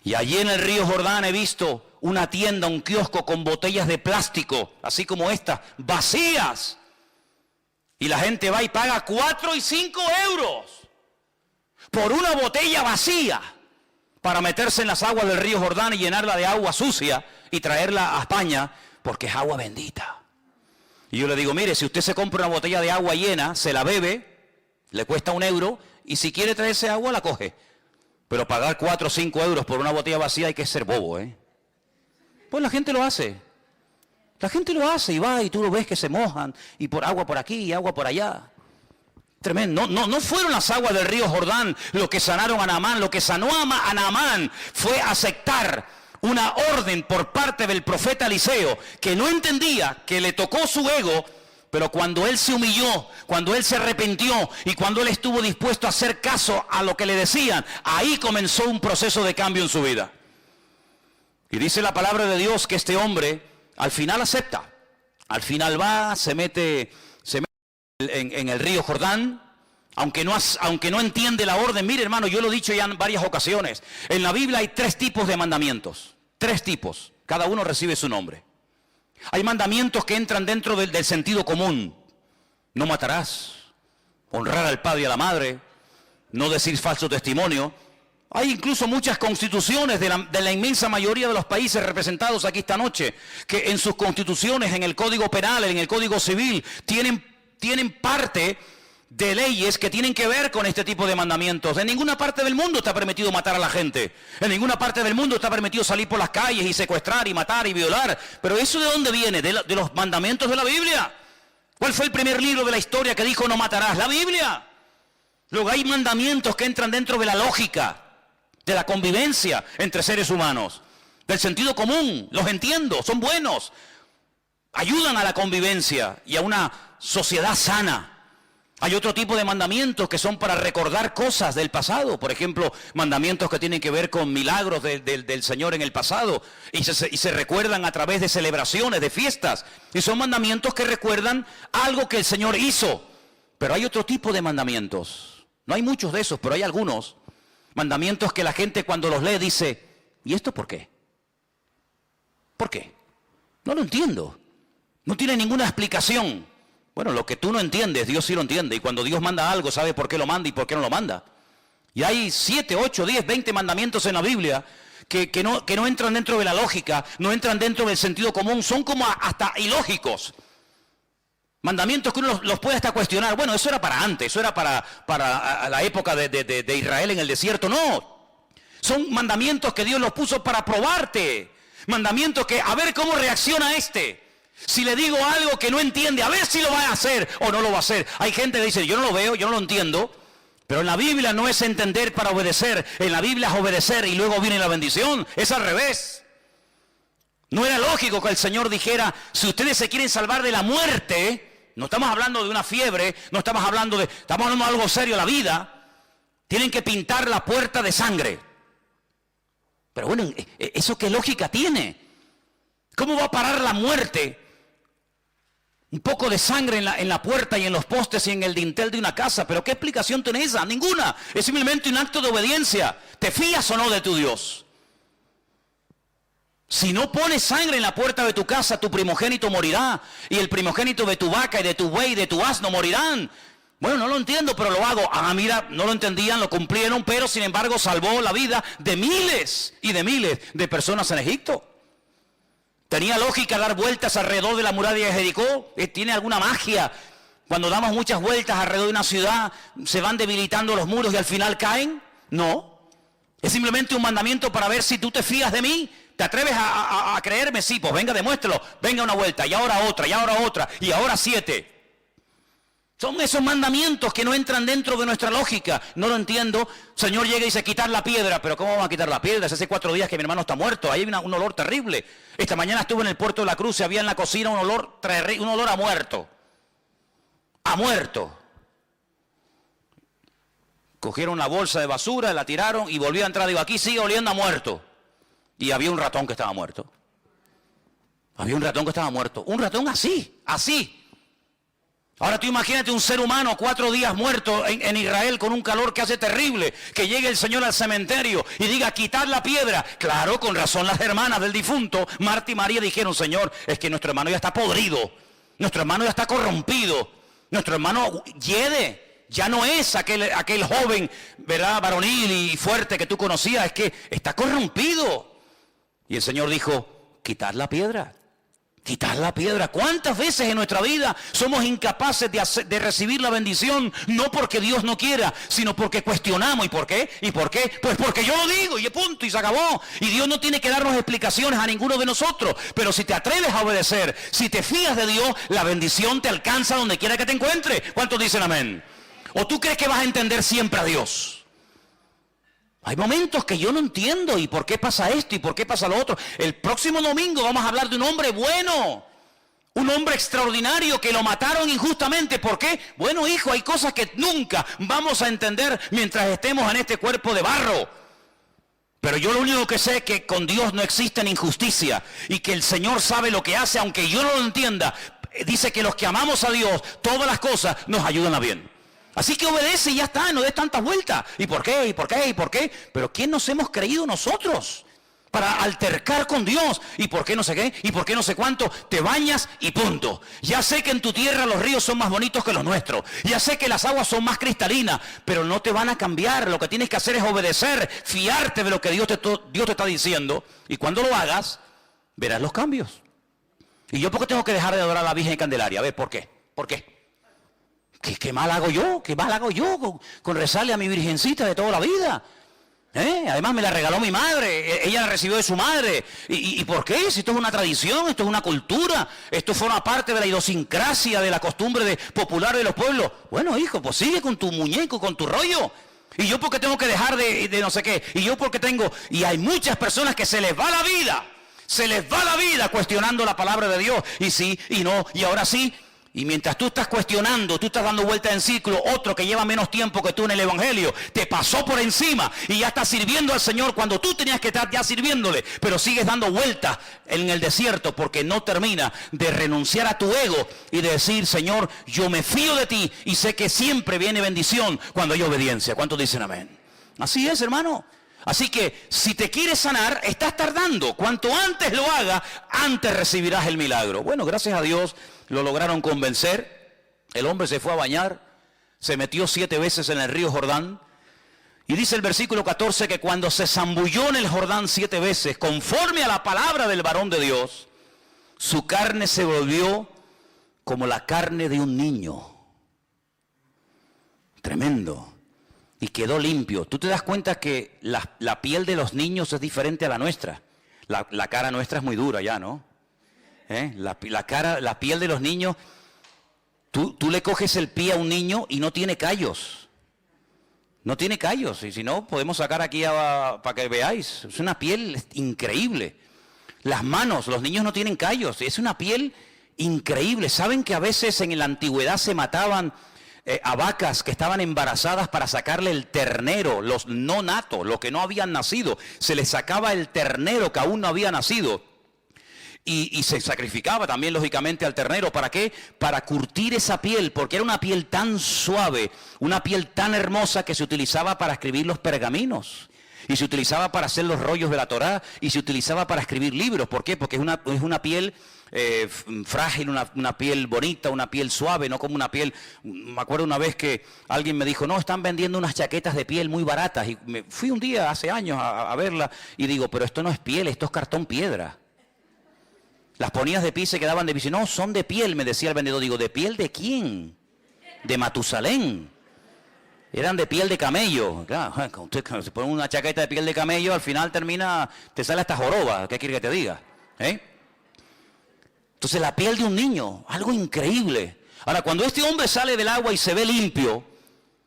A: Y allí en el río Jordán he visto una tienda, un kiosco con botellas de plástico, así como estas, vacías. Y la gente va y paga 4 y 5 euros por una botella vacía, para meterse en las aguas del río Jordán y llenarla de agua sucia y traerla a España, porque es agua bendita. Y yo le digo, mire, si usted se compra una botella de agua llena, se la bebe, le cuesta 1 euro, y si quiere traerse agua, la coge. Pero pagar 4 o 5 euros por una botella vacía hay que ser bobo, Pues la gente lo hace. La gente lo hace y va y tú lo ves que se mojan, y por agua por aquí y agua por allá. Tremendo. No fueron las aguas del río Jordán lo que sanaron a Naamán. Lo que sanó a Naamán fue aceptar una orden por parte del profeta Eliseo, que no entendía, que le tocó su ego, pero cuando él se humilló, cuando él se arrepintió y cuando él estuvo dispuesto a hacer caso a lo que le decían, ahí comenzó un proceso de cambio en su vida. Y dice la palabra de Dios que este hombre al final acepta. Al final va, se mete en el río Jordán, aunque no entiende la orden. Mire, hermano, yo lo he dicho ya en varias ocasiones. En la Biblia hay 3 tipos de mandamientos. 3 tipos. Cada uno recibe su nombre. Hay mandamientos que entran dentro del sentido común. No matarás. Honrar al padre y a la madre. No decir falso testimonio. Hay incluso muchas constituciones de la inmensa mayoría de los países representados aquí esta noche, que en sus constituciones, en el Código Penal, en el Código Civil, tienen parte de leyes que tienen que ver con este tipo de mandamientos. En ninguna parte del mundo está permitido matar a la gente. En ninguna parte del mundo está permitido salir por las calles y secuestrar y matar y violar. Pero ¿eso de dónde viene? De los mandamientos de la Biblia. ¿Cuál fue el primer libro de la historia que dijo no matarás? La Biblia. Luego hay mandamientos que entran dentro de la lógica, de la convivencia entre seres humanos, del sentido común. Los entiendo, son buenos. Ayudan a la convivencia y a una sociedad sana. Hay otro tipo de mandamientos que son para recordar cosas del pasado. Por ejemplo, mandamientos que tienen que ver con milagros del Señor en el pasado. Y se recuerdan a través de celebraciones, de fiestas. Y son mandamientos que recuerdan algo que el Señor hizo. Pero hay otro tipo de mandamientos. No hay muchos de esos, pero hay algunos. Mandamientos que la gente cuando los lee dice, ¿y esto por qué? ¿Por qué? No lo entiendo. No tiene ninguna explicación. Bueno, lo que tú no entiendes, Dios sí lo entiende. Y cuando Dios manda algo, sabe por qué lo manda y por qué no lo manda. Y hay 7, 8, 10, 20 mandamientos en la Biblia que no entran dentro de la lógica, no entran dentro del sentido común, son como hasta ilógicos. Mandamientos que uno los puede hasta cuestionar. Bueno, eso era para antes, eso era para la época de Israel en el desierto. No, son mandamientos que Dios los puso para probarte. Mandamientos que, a ver cómo reacciona este. Si le digo algo que no entiende, a ver si lo va a hacer o no lo va a hacer. Hay gente que dice, yo no lo veo, yo no lo entiendo. Pero en la Biblia no es entender para obedecer. En la Biblia es obedecer y luego viene la bendición. Es al revés. No era lógico que el Señor dijera, si ustedes se quieren salvar de la muerte, no estamos hablando de una fiebre, estamos hablando de algo serio, la vida, tienen que pintar la puerta de sangre. Pero bueno, ¿eso qué lógica tiene? ¿Cómo va a parar la muerte? Un poco de sangre en la puerta y en los postes y en el dintel de una casa. ¿Pero qué explicación tiene esa? Ninguna. Es simplemente un acto de obediencia. ¿Te fías o no de tu Dios? Si no pones sangre en la puerta de tu casa, tu primogénito morirá. Y el primogénito de tu vaca y de tu buey y de tu asno morirán. Bueno, no lo entiendo, pero lo hago. Ah, mira, no lo entendían, lo cumplieron, pero sin embargo salvó la vida de miles y de miles de personas en Egipto. ¿Tenía lógica dar vueltas alrededor de la muralla de Jericó? ¿Tiene alguna magia? Cuando damos muchas vueltas alrededor de una ciudad, ¿se van debilitando los muros y al final caen? No. Es simplemente un mandamiento para ver si tú te fías de mí. ¿Te atreves a creerme? Sí, pues venga, demuéstralo. Venga una vuelta, y ahora otra, y ahora otra, y ahora 7. Son esos mandamientos que no entran dentro de nuestra lógica. No lo entiendo. Señor llega y dice, quitar la piedra. ¿Pero cómo vamos a quitar la piedra? Hace 4 días que mi hermano está muerto. Ahí hay un olor terrible. Esta mañana estuve en el puerto de la Cruz y había en la cocina un olor a muerto. A muerto. Cogieron la bolsa de basura, la tiraron y volvió a entrar. Digo, aquí sigue oliendo a muerto. Y había un ratón que estaba muerto. Había un ratón que estaba muerto. Un ratón así, así. Ahora tú imagínate un ser humano 4 días muerto en Israel con un calor que hace terrible, que llegue el Señor al cementerio y diga, quitar la piedra. Claro, con razón las hermanas del difunto, Marta y María, dijeron, Señor, es que nuestro hermano ya está podrido, nuestro hermano ya está corrompido, nuestro hermano hiede, ya no es aquel joven, ¿verdad?, varonil y fuerte que tú conocías, es que está corrompido. Y el Señor dijo, quitar la piedra. Quitar la piedra. ¿Cuántas veces en nuestra vida somos incapaces de recibir la bendición? No porque Dios no quiera, sino porque cuestionamos. ¿Y por qué? ¿Y por qué? Pues porque yo lo digo y punto y se acabó. Y Dios no tiene que darnos explicaciones a ninguno de nosotros. Pero si te atreves a obedecer, si te fías de Dios, la bendición te alcanza donde quiera que te encuentres. ¿Cuántos dicen amén? ¿O tú crees que vas a entender siempre a Dios? Hay momentos que yo no entiendo, ¿y por qué pasa esto? ¿Y por qué pasa lo otro? El próximo domingo vamos a hablar de un hombre bueno, un hombre extraordinario que lo mataron injustamente. ¿Por qué? Bueno, hijo, hay cosas que nunca vamos a entender mientras estemos en este cuerpo de barro. Pero yo lo único que sé es que con Dios no existe injusticia y que el Señor sabe lo que hace, aunque yo no lo entienda. Dice que los que amamos a Dios, todas las cosas nos ayudan a bien. Así que obedece y ya está, no des tantas vueltas. ¿Y por qué? ¿Y por qué? ¿Y por qué? Pero ¿quién nos hemos creído nosotros para altercar con Dios? ¿Y por qué no sé qué? ¿Y por qué no sé cuánto? Te bañas y punto. Ya sé que en tu tierra los ríos son más bonitos que los nuestros. Ya sé que las aguas son más cristalinas, pero no te van a cambiar. Lo que tienes que hacer es obedecer, fiarte de lo que Dios te está diciendo. Y cuando lo hagas, verás los cambios. ¿Y yo por qué tengo que dejar de adorar a la Virgen Candelaria? A ver, ¿por qué? ¿Por qué? ¿Qué mal hago yo? ¿Qué mal hago yo con rezarle a mi virgencita de toda la vida? Además me la regaló mi madre, ella la recibió de su madre. ¿Y por qué? Si esto es una tradición, esto es una cultura, esto forma parte de la idiosincrasia, de la costumbre popular de los pueblos. Bueno, hijo, pues sigue con tu muñeco, con tu rollo. Y yo porque tengo que dejar de no sé qué. Y yo porque tengo... Y hay muchas personas que se les va la vida. Se les va la vida cuestionando la palabra de Dios. Y sí, y no, y ahora sí. Y mientras tú estás cuestionando, tú estás dando vueltas en ciclo, otro que lleva menos tiempo que tú en el Evangelio, te pasó por encima y ya estás sirviendo al Señor cuando tú tenías que estar ya sirviéndole, pero sigues dando vueltas en el desierto porque no termina de renunciar a tu ego y de decir, Señor, yo me fío de ti y sé que siempre viene bendición cuando hay obediencia. ¿Cuántos dicen amén? Así es, hermano. Así que si te quieres sanar, estás tardando. Cuanto antes lo hagas, antes recibirás el milagro. Bueno, gracias a Dios lo lograron convencer. El hombre se fue a bañar, se metió 7 veces en el río Jordán. Y dice el versículo 14 que cuando se zambulló en el Jordán 7 veces, conforme a la palabra del varón de Dios, su carne se volvió como la carne de un niño. Tremendo. Y quedó limpio. Tú te das cuenta que la piel de los niños es diferente a la nuestra. La cara nuestra es muy dura ya, ¿no? La piel de los niños, tú le coges el pie a un niño y no tiene callos. No tiene callos. Y si no, podemos sacar aquí para que veáis. Es una piel increíble. Las manos, los niños no tienen callos. Es una piel increíble. ¿Saben que a veces en la antigüedad se mataban a vacas que estaban embarazadas para sacarle el ternero, los no natos, los que no habían nacido? Se les sacaba el ternero que aún no había nacido y se sacrificaba también lógicamente al ternero. ¿Para qué? Para curtir esa piel, porque era una piel tan suave, una piel tan hermosa que se utilizaba para escribir los pergaminos. Y se utilizaba para hacer los rollos de la Torá y se utilizaba para escribir libros. ¿Por qué? Porque es una piel frágil, una piel bonita, una piel suave, no como una piel... Me acuerdo una vez que alguien me dijo, no, están vendiendo unas chaquetas de piel muy baratas. Y me fui un día, hace años, a verla y digo, pero esto no es piel, esto es cartón piedra. Las ponías de pie y se quedaban de pie. No, son de piel, me decía el vendedor. Digo, ¿de piel de quién? De Matusalén. Eran de piel de camello. Claro, cuando se pone una chaqueta de piel de camello, al final te sale hasta joroba. ¿Qué quiere que te diga? Entonces la piel de un niño, algo increíble. Ahora, cuando este hombre sale del agua y se ve limpio,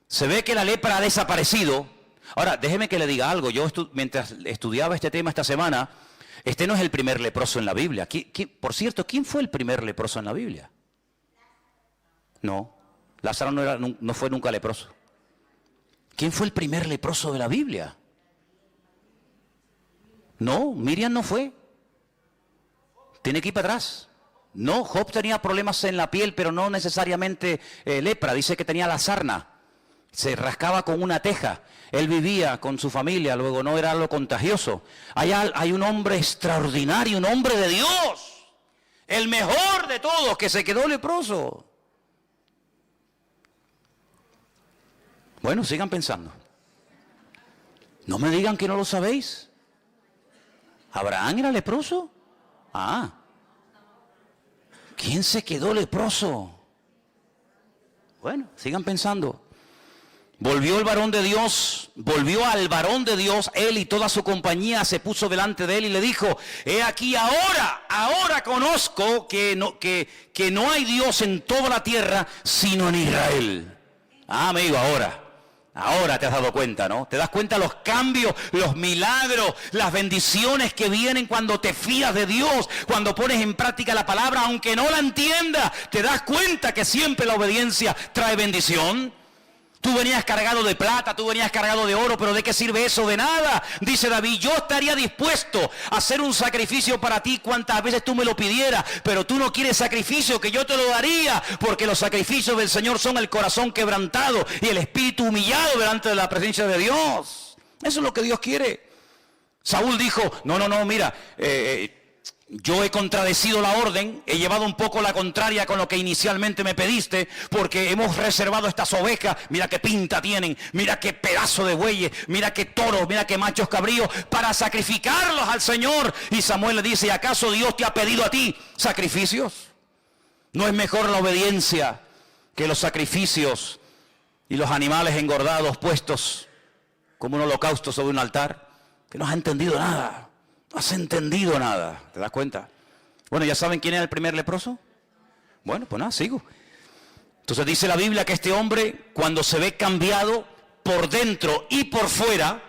A: se ve que la lepra ha desaparecido. Ahora, déjeme que le diga algo. Yo mientras estudiaba este tema esta semana, este no es el primer leproso en la Biblia. Por cierto, ¿quién fue el primer leproso en la Biblia? No, Lázaro no fue nunca leproso. ¿Quién fue el primer leproso de la Biblia? No, Miriam no fue. Tiene que ir para atrás. No, Job tenía problemas en la piel, pero no necesariamente lepra. Dice que tenía la sarna. Se rascaba con una teja. Él vivía con su familia, luego no era algo contagioso. Hay un hombre extraordinario, un hombre de Dios. El mejor de todos, que se quedó leproso. Bueno, sigan pensando. No me digan que no lo sabéis. ¿Abraham era leproso? Ah. ¿Quién se quedó leproso? Bueno, sigan pensando. Volvió al varón de Dios, él y toda su compañía se puso delante de él y le dijo, he aquí ahora conozco que no hay Dios en toda la tierra sino en Israel. Ah, amigo, ahora te has dado cuenta, ¿no? Te das cuenta los cambios, los milagros, las bendiciones que vienen cuando te fías de Dios, cuando pones en práctica la palabra, aunque no la entiendas, te das cuenta que siempre la obediencia trae bendición. Tú venías cargado de plata, tú venías cargado de oro, pero ¿de qué sirve eso? De nada. Dice David, yo estaría dispuesto a hacer un sacrificio para ti cuantas veces tú me lo pidieras, pero tú no quieres sacrificio, que yo te lo daría, porque los sacrificios del Señor son el corazón quebrantado y el espíritu humillado delante de la presencia de Dios. Eso es lo que Dios quiere. Saúl dijo, no, mira, yo he contradecido la orden, he llevado un poco la contraria con lo que inicialmente me pediste, porque hemos reservado estas ovejas, mira qué pinta tienen, mira qué pedazo de bueyes, mira qué toros, mira qué machos cabríos, para sacrificarlos al Señor. Y Samuel le dice, ¿acaso Dios te ha pedido a ti sacrificios? ¿No es mejor la obediencia que los sacrificios y los animales engordados puestos como un holocausto sobre un altar, que no has entendido nada, no has entendido nada, ¿te das cuenta? Bueno, ¿ya saben quién era el primer leproso? Bueno, pues nada, sigo. Entonces dice la Biblia que este hombre, cuando se ve cambiado por dentro y por fuera,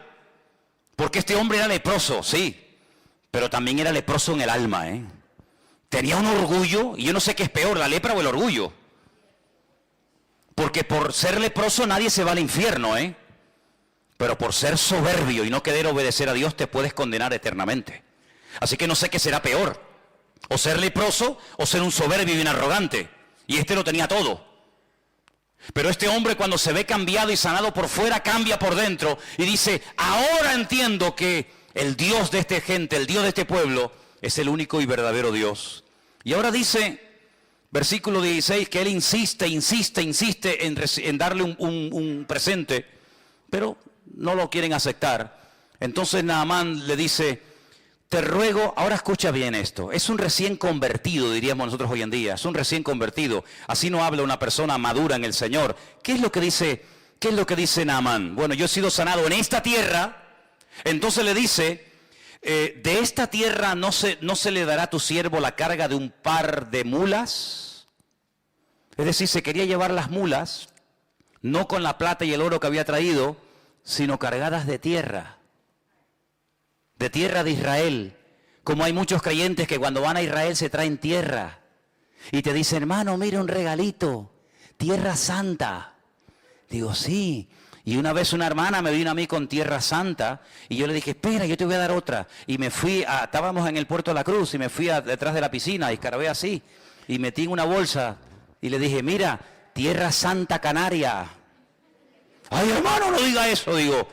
A: porque este hombre era leproso, sí, pero también era leproso en el alma, Tenía un orgullo, y yo no sé qué es peor, la lepra o el orgullo. Porque por ser leproso nadie se va al infierno, Pero por ser soberbio y no querer obedecer a Dios te puedes condenar eternamente. Así que no sé qué será peor, o ser leproso o ser un soberbio y un arrogante. Y este lo tenía todo. Pero este hombre, cuando se ve cambiado y sanado por fuera, cambia por dentro y dice: ahora entiendo que el Dios de esta gente, el Dios de este pueblo, es el único y verdadero Dios. Y ahora dice, versículo 16, que él insiste en darle un presente, pero no lo quieren aceptar. Entonces Naamán le dice: te ruego, ahora escucha bien esto, es un recién convertido, diríamos nosotros hoy en día, es un recién convertido, así no habla una persona madura en el Señor. ¿Qué es lo que dice Naamán? Bueno, yo he sido sanado en esta tierra. Entonces le dice: de esta tierra no se le dará a tu siervo la carga de un par de mulas. Es decir, se quería llevar las mulas, no con la plata y el oro que había traído, sino cargadas de tierra de Israel. Como hay muchos creyentes que cuando van a Israel se traen tierra y te dicen: hermano, mira un regalito, tierra santa. Digo: sí. Y una vez una hermana me vino a mí con tierra santa y yo le dije: espera, yo te voy a dar otra. Y me fui, estábamos en el Puerto de la Cruz y me fui detrás de la piscina y escarbé así y metí en una bolsa y le dije: mira, tierra santa canaria. Ay, hermano, no diga eso. Digo,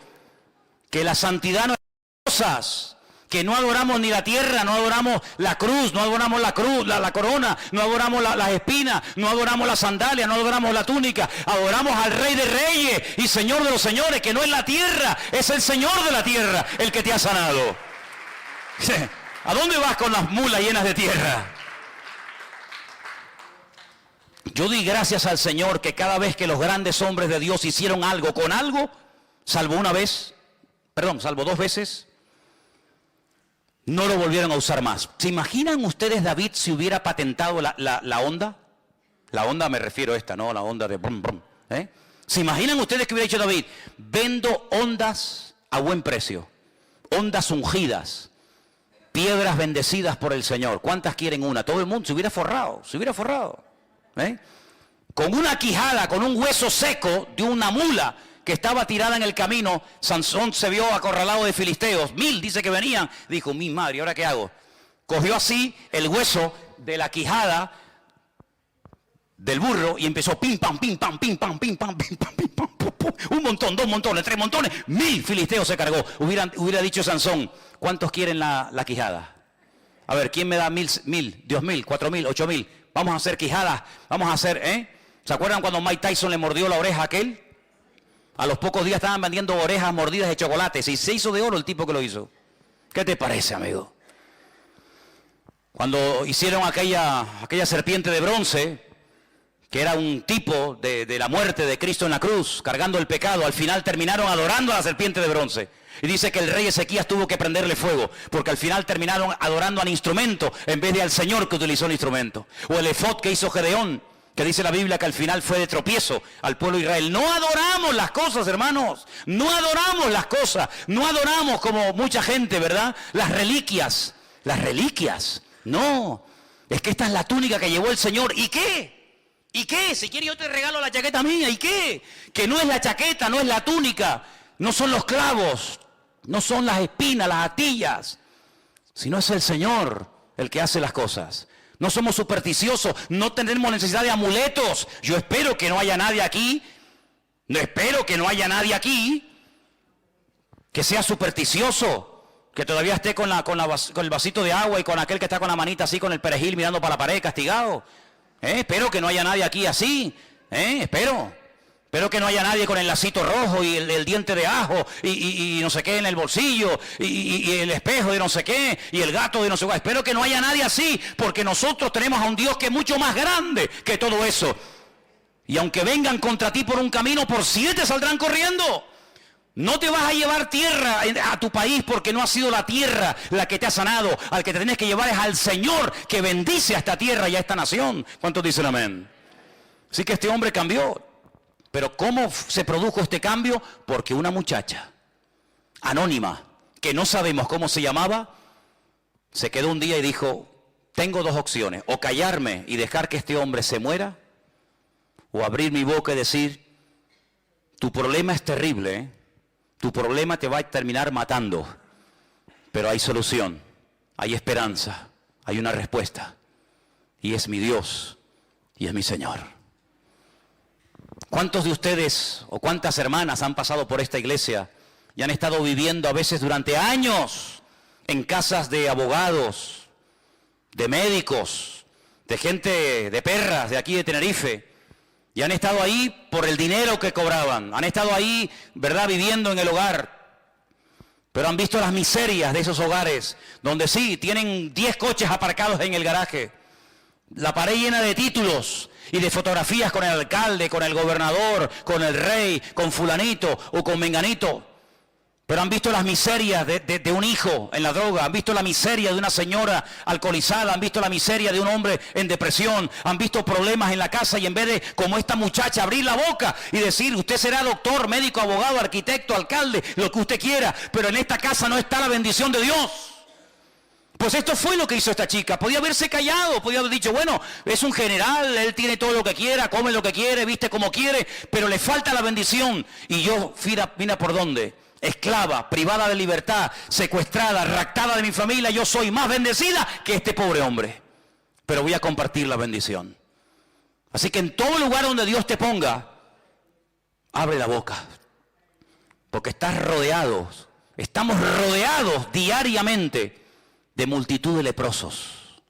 A: que la santidad no es cosas, que no adoramos ni la tierra, no adoramos la cruz, no adoramos la cruz, la corona, no adoramos las espinas, no adoramos las sandalias, no adoramos la túnica, adoramos al Rey de Reyes y Señor de los Señores, que no es la tierra, es el Señor de la tierra el que te ha sanado. ¿A dónde vas con las mulas llenas de tierra? Yo di gracias al Señor que cada vez que los grandes hombres de Dios hicieron algo con algo, salvo dos veces, no lo volvieron a usar más. ¿Se imaginan ustedes David si hubiera patentado la onda? La onda me refiero a esta, ¿no? La onda de brum, brum. ¿Se imaginan ustedes que hubiera dicho David: vendo ondas a buen precio, ondas ungidas, piedras bendecidas por el Señor? ¿Cuántas quieren una? Todo el mundo se hubiera forrado. Con una quijada, con un hueso seco de una mula que estaba tirada en el camino, Sansón se vio acorralado de filisteos. 1000 dice que venían. Dijo: mi madre, ¿ahora qué hago? Cogió así el hueso de la quijada del burro y empezó pim pam, pim pam, pim pam, pim pam, pim pam, pim pam, pum, pum. Un montón, 2 montones, 3 montones, 1000 filisteos se cargó. Hubiera dicho Sansón: ¿cuántos quieren la quijada? A ver, ¿quién me da 1000, 2000, 4000, 8000? Vamos a hacer quijadas, vamos a hacer, ¿Se acuerdan cuando Mike Tyson le mordió la oreja a aquel? A los pocos días estaban vendiendo orejas mordidas de chocolate y se hizo de oro el tipo que lo hizo. ¿Qué te parece, amigo? Cuando hicieron aquella serpiente de bronce, que era un tipo de la muerte de Cristo en la cruz, cargando el pecado, al final terminaron adorando a la serpiente de bronce. Y dice que el rey Ezequías tuvo que prenderle fuego, porque al final terminaron adorando al instrumento en vez de al Señor que utilizó el instrumento. O el efod que hizo Gedeón, que dice la Biblia que al final fue de tropiezo al pueblo de Israel. No adoramos las cosas, hermanos, no adoramos las cosas, no adoramos como mucha gente, ¿verdad? Las reliquias, no, es que esta es la túnica que llevó el Señor. ¿Y qué? ¿Y qué? Si quieres yo te regalo la chaqueta mía. ¿Y qué? Que no es la chaqueta, no es la túnica, no son los clavos, no son las espinas, las atillas, sino es el Señor el que hace las cosas. No somos supersticiosos, no tenemos necesidad de amuletos. Yo espero que no haya nadie aquí, que sea supersticioso, que todavía esté con el vasito de agua y con aquel que está con la manita así con el perejil mirando para la pared castigado. Espero que no haya nadie aquí así, Espero que no haya nadie con el lacito rojo y el diente de ajo y no sé qué en el bolsillo y el espejo de no sé qué y el gato de no sé qué. Espero que no haya nadie así, porque nosotros tenemos a un Dios que es mucho más grande que todo eso. Y aunque vengan contra ti por un camino, por 7 saldrán corriendo. No te vas a llevar tierra a tu país porque no ha sido la tierra la que te ha sanado. Al que te tienes que llevar es al Señor que bendice a esta tierra y a esta nación. ¿Cuántos dicen amén? Así que este hombre cambió. Pero ¿cómo se produjo este cambio? Porque una muchacha anónima, que no sabemos cómo se llamaba, se quedó un día y dijo, tengo 2 opciones, o callarme y dejar que este hombre se muera, o abrir mi boca y decir, tu problema es terrible, ¿eh? Tu problema te va a terminar matando, pero hay solución, hay esperanza, hay una respuesta, y es mi Dios, y es mi Señor. ¿Cuántos de ustedes o cuántas hermanas han pasado por esta iglesia y han estado viviendo a veces durante años en casas de abogados, de médicos, de gente, de perras de aquí de Tenerife, y han estado ahí por el dinero que cobraban, han estado ahí, ¿verdad?, viviendo en el hogar, pero han visto las miserias de esos hogares, donde sí, tienen 10 coches aparcados en el garaje, la pared llena de títulos y de fotografías con el alcalde, con el gobernador, con el rey, con fulanito o con menganito. Pero han visto las miserias de un hijo en la droga, han visto la miseria de una señora alcoholizada, han visto la miseria de un hombre en depresión, han visto problemas en la casa y en vez de, como esta muchacha, abrir la boca y decir, usted será doctor, médico, abogado, arquitecto, alcalde, lo que usted quiera, pero en esta casa no está la bendición de Dios. Pues esto fue lo que hizo esta chica. Podía haberse callado, podía haber dicho, bueno, es un general, él tiene todo lo que quiera, come lo que quiere, viste como quiere, pero le falta la bendición. Y yo, mira por dónde, esclava, privada de libertad, secuestrada, raptada de mi familia, yo soy más bendecida que este pobre hombre. Pero voy a compartir la bendición. Así que en todo lugar donde Dios te ponga, abre la boca. Porque estamos rodeados diariamente de multitud de leprosos.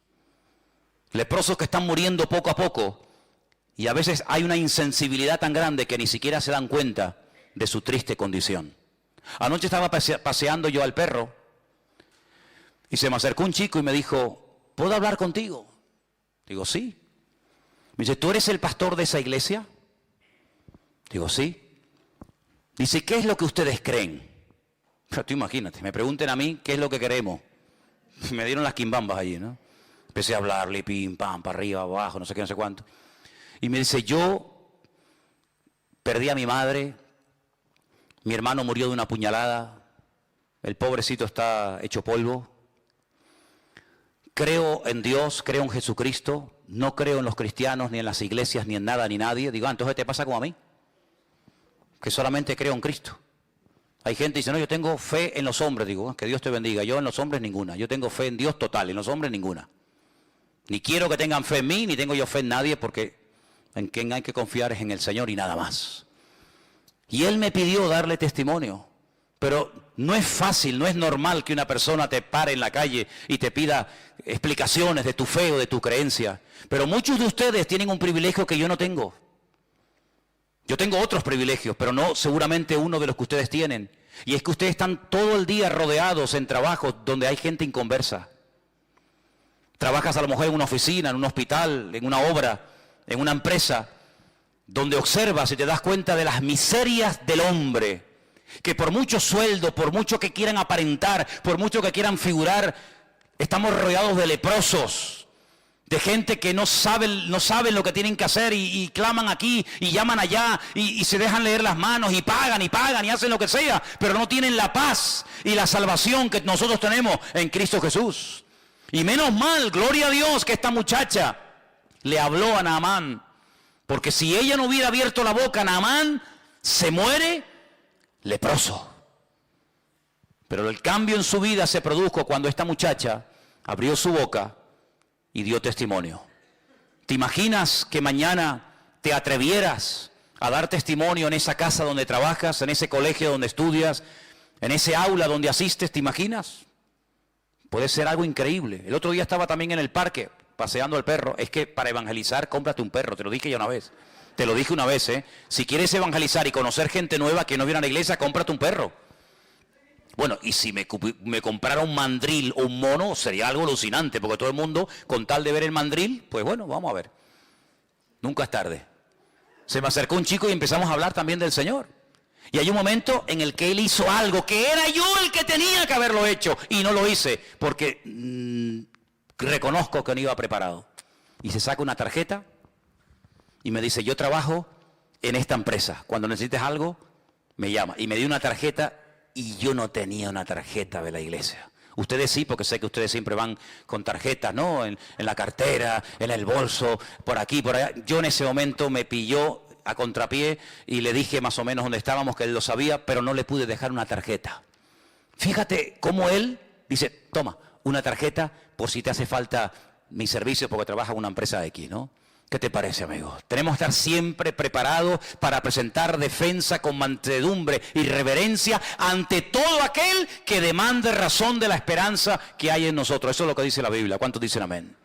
A: Leprosos que están muriendo poco a poco. Y a veces hay una insensibilidad tan grande que ni siquiera se dan cuenta de su triste condición. Anoche estaba paseando yo al perro y se me acercó un chico y me dijo, ¿puedo hablar contigo? Digo, sí. Me dice, ¿tú eres el pastor de esa iglesia? Digo, sí. Dice, ¿qué es lo que ustedes creen? Pero tú imagínate, me pregunten a mí qué es lo que queremos. Me dieron las quimbambas allí, ¿no? Empecé a hablarle, pim, pam, para arriba, abajo, no sé qué, no sé cuánto. Y me dice, yo perdí a mi madre, mi hermano murió de una puñalada, el pobrecito está hecho polvo. Creo en Dios, creo en Jesucristo, no creo en los cristianos, ni en las iglesias, ni en nada, ni nadie. Digo, entonces te pasa como a mí, que solamente creo en Cristo. Hay gente que dice, no, yo tengo fe en los hombres. Digo, que Dios te bendiga. Yo en los hombres ninguna. Yo tengo fe en Dios total, en los hombres ninguna. Ni quiero que tengan fe en mí, ni tengo yo fe en nadie, porque en quien hay que confiar es en el Señor y nada más. Y Él me pidió darle testimonio. Pero no es fácil, no es normal que una persona te pare en la calle y te pida explicaciones de tu fe o de tu creencia. Pero muchos de ustedes tienen un privilegio que yo no tengo. Yo tengo otros privilegios, pero no seguramente uno de los que ustedes tienen. Y es que ustedes están todo el día rodeados en trabajos donde hay gente inconversa. Trabajas a lo mejor en una oficina, en un hospital, en una obra, en una empresa, donde observas y te das cuenta de las miserias del hombre. Que por mucho sueldo, por mucho que quieran aparentar, por mucho que quieran figurar, estamos rodeados de leprosos. De gente que no saben lo que tienen que hacer y claman aquí y llaman allá y se dejan leer las manos y pagan y hacen lo que sea, pero no tienen la paz y la salvación que nosotros tenemos en Cristo Jesús. Y menos mal, gloria a Dios, que esta muchacha le habló a Naamán, porque si ella no hubiera abierto la boca, Naamán se muere leproso. Pero el cambio en su vida se produjo cuando esta muchacha abrió su boca y dio testimonio. ¿Te imaginas que mañana te atrevieras a dar testimonio en esa casa donde trabajas, en ese colegio donde estudias, en ese aula donde asistes? ¿Te imaginas? Puede ser algo increíble. El otro día estaba también en el parque paseando al perro. Es que para evangelizar, cómprate un perro. Te lo dije ya una vez. Te lo dije una vez, ¿eh? Si quieres evangelizar y conocer gente nueva que no viene a la iglesia, cómprate un perro. Bueno, y si me comprara un mandril o un mono, sería algo alucinante, porque todo el mundo, con tal de ver el mandril, pues bueno, vamos a ver. Nunca es tarde. Se me acercó un chico y empezamos a hablar también del Señor. Y hay un momento en el que él hizo algo que era yo el que tenía que haberlo hecho y no lo hice porque reconozco que no iba preparado. Y se saca una tarjeta y me dice, yo trabajo en esta empresa. Cuando necesites algo, me llama. Y me dio una tarjeta y yo no tenía una tarjeta de la iglesia. Ustedes sí, porque sé que ustedes siempre van con tarjetas, ¿no? En la cartera, en el bolso, por aquí, por allá. Yo en ese momento me pilló a contrapié y le dije más o menos dónde estábamos, que él lo sabía, pero no le pude dejar una tarjeta. Fíjate cómo él dice, toma, una tarjeta por si te hace falta mi servicio porque trabaja en una empresa X, ¿no? ¿Qué te parece, amigo? Tenemos que estar siempre preparados para presentar defensa con mansedumbre y reverencia ante todo aquel que demande razón de la esperanza que hay en nosotros. Eso es lo que dice la Biblia. ¿Cuántos dicen amén?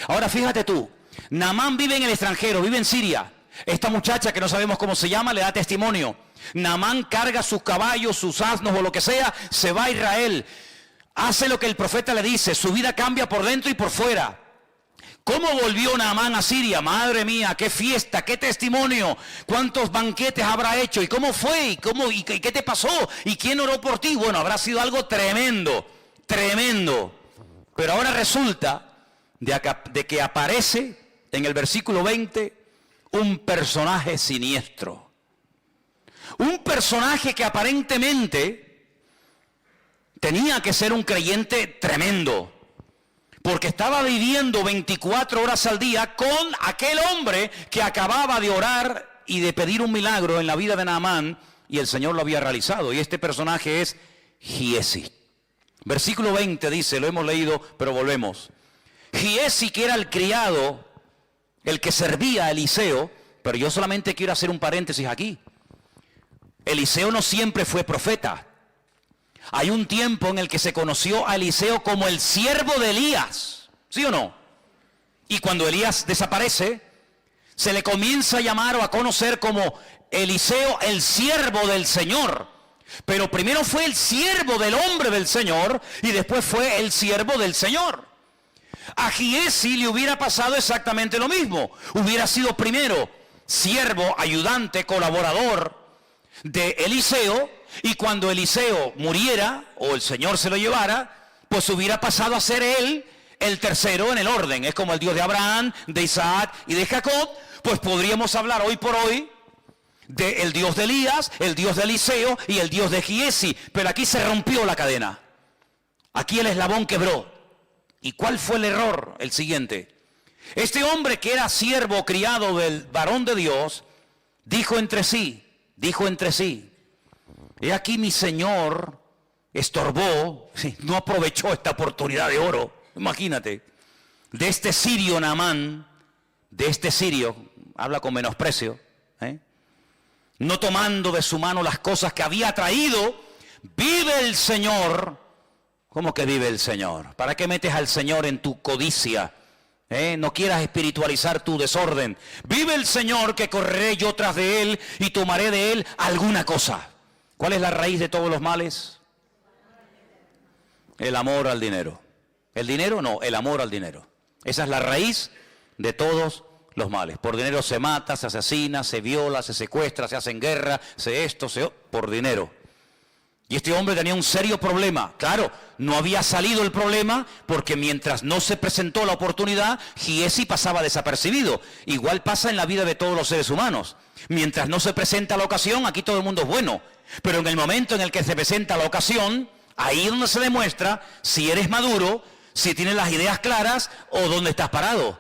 A: Ahora fíjate tú, Naamán vive en el extranjero, vive en Siria. Esta muchacha que no sabemos cómo se llama le da testimonio. Naamán carga sus caballos, sus asnos o lo que sea, se va a Israel. Hace lo que el profeta le dice, su vida cambia por dentro y por fuera. ¿Cómo volvió Naamán a Siria? Madre mía, qué fiesta, qué testimonio, cuántos banquetes habrá hecho, y cómo fue, y qué te pasó, y quién oró por ti. Bueno, habrá sido algo tremendo, tremendo. Pero ahora resulta de que aparece en el versículo 20 un personaje siniestro. Un personaje que aparentemente tenía que ser un creyente tremendo, porque estaba viviendo 24 horas al día con aquel hombre que acababa de orar y de pedir un milagro en la vida de Naamán, y el Señor lo había realizado. Y este personaje es Giesi. Versículo 20 dice, lo hemos leído, pero volvemos. Giesi, que era el criado, el que servía a Eliseo, pero yo solamente quiero hacer un paréntesis aquí. Eliseo no siempre fue profeta. Hay un tiempo en el que se conoció a Eliseo como el siervo de Elías, ¿sí o no? Y cuando Elías desaparece, se le comienza a llamar o a conocer como Eliseo, el siervo del Señor. Pero primero fue el siervo del hombre del Señor y después fue el siervo del Señor. A Giesi le hubiera pasado exactamente lo mismo. Hubiera sido primero siervo, ayudante, colaborador de Eliseo, y cuando Eliseo muriera o el Señor se lo llevara, pues hubiera pasado a ser él el tercero en el orden. Es como el Dios de Abraham, de Isaac y de Jacob. Pues podríamos hablar hoy por hoy del Dios de Elías, el Dios de Eliseo y el Dios de Giesi. Pero aquí se rompió la cadena. Aquí el eslabón quebró. ¿Y cuál fue el error? El siguiente. Este hombre que era siervo criado del varón de Dios, dijo entre sí, he aquí mi Señor estorbó, no aprovechó esta oportunidad de oro, imagínate, de este sirio Naamán, de este sirio, habla con menosprecio, no tomando de su mano las cosas que había traído. Vive el Señor. ¿Cómo que vive el Señor? ¿Para qué metes al Señor en tu codicia? No quieras espiritualizar tu desorden. Vive el Señor, que correré yo tras de Él y tomaré de Él alguna cosa. ¿Cuál es la raíz de todos los males? El amor al dinero. ¿El dinero? No, el amor al dinero. Esa es la raíz de todos los males. Por dinero se mata, se asesina, se viola, se secuestra, se hace en guerra, por dinero. Y este hombre tenía un serio problema. Claro, no había salido el problema porque mientras no se presentó la oportunidad, Giesi pasaba desapercibido. Igual pasa en la vida de todos los seres humanos. Mientras no se presenta la ocasión, aquí todo el mundo es bueno. Pero en el momento en el que se presenta la ocasión, ahí es donde se demuestra si eres maduro, si tienes las ideas claras o dónde estás parado.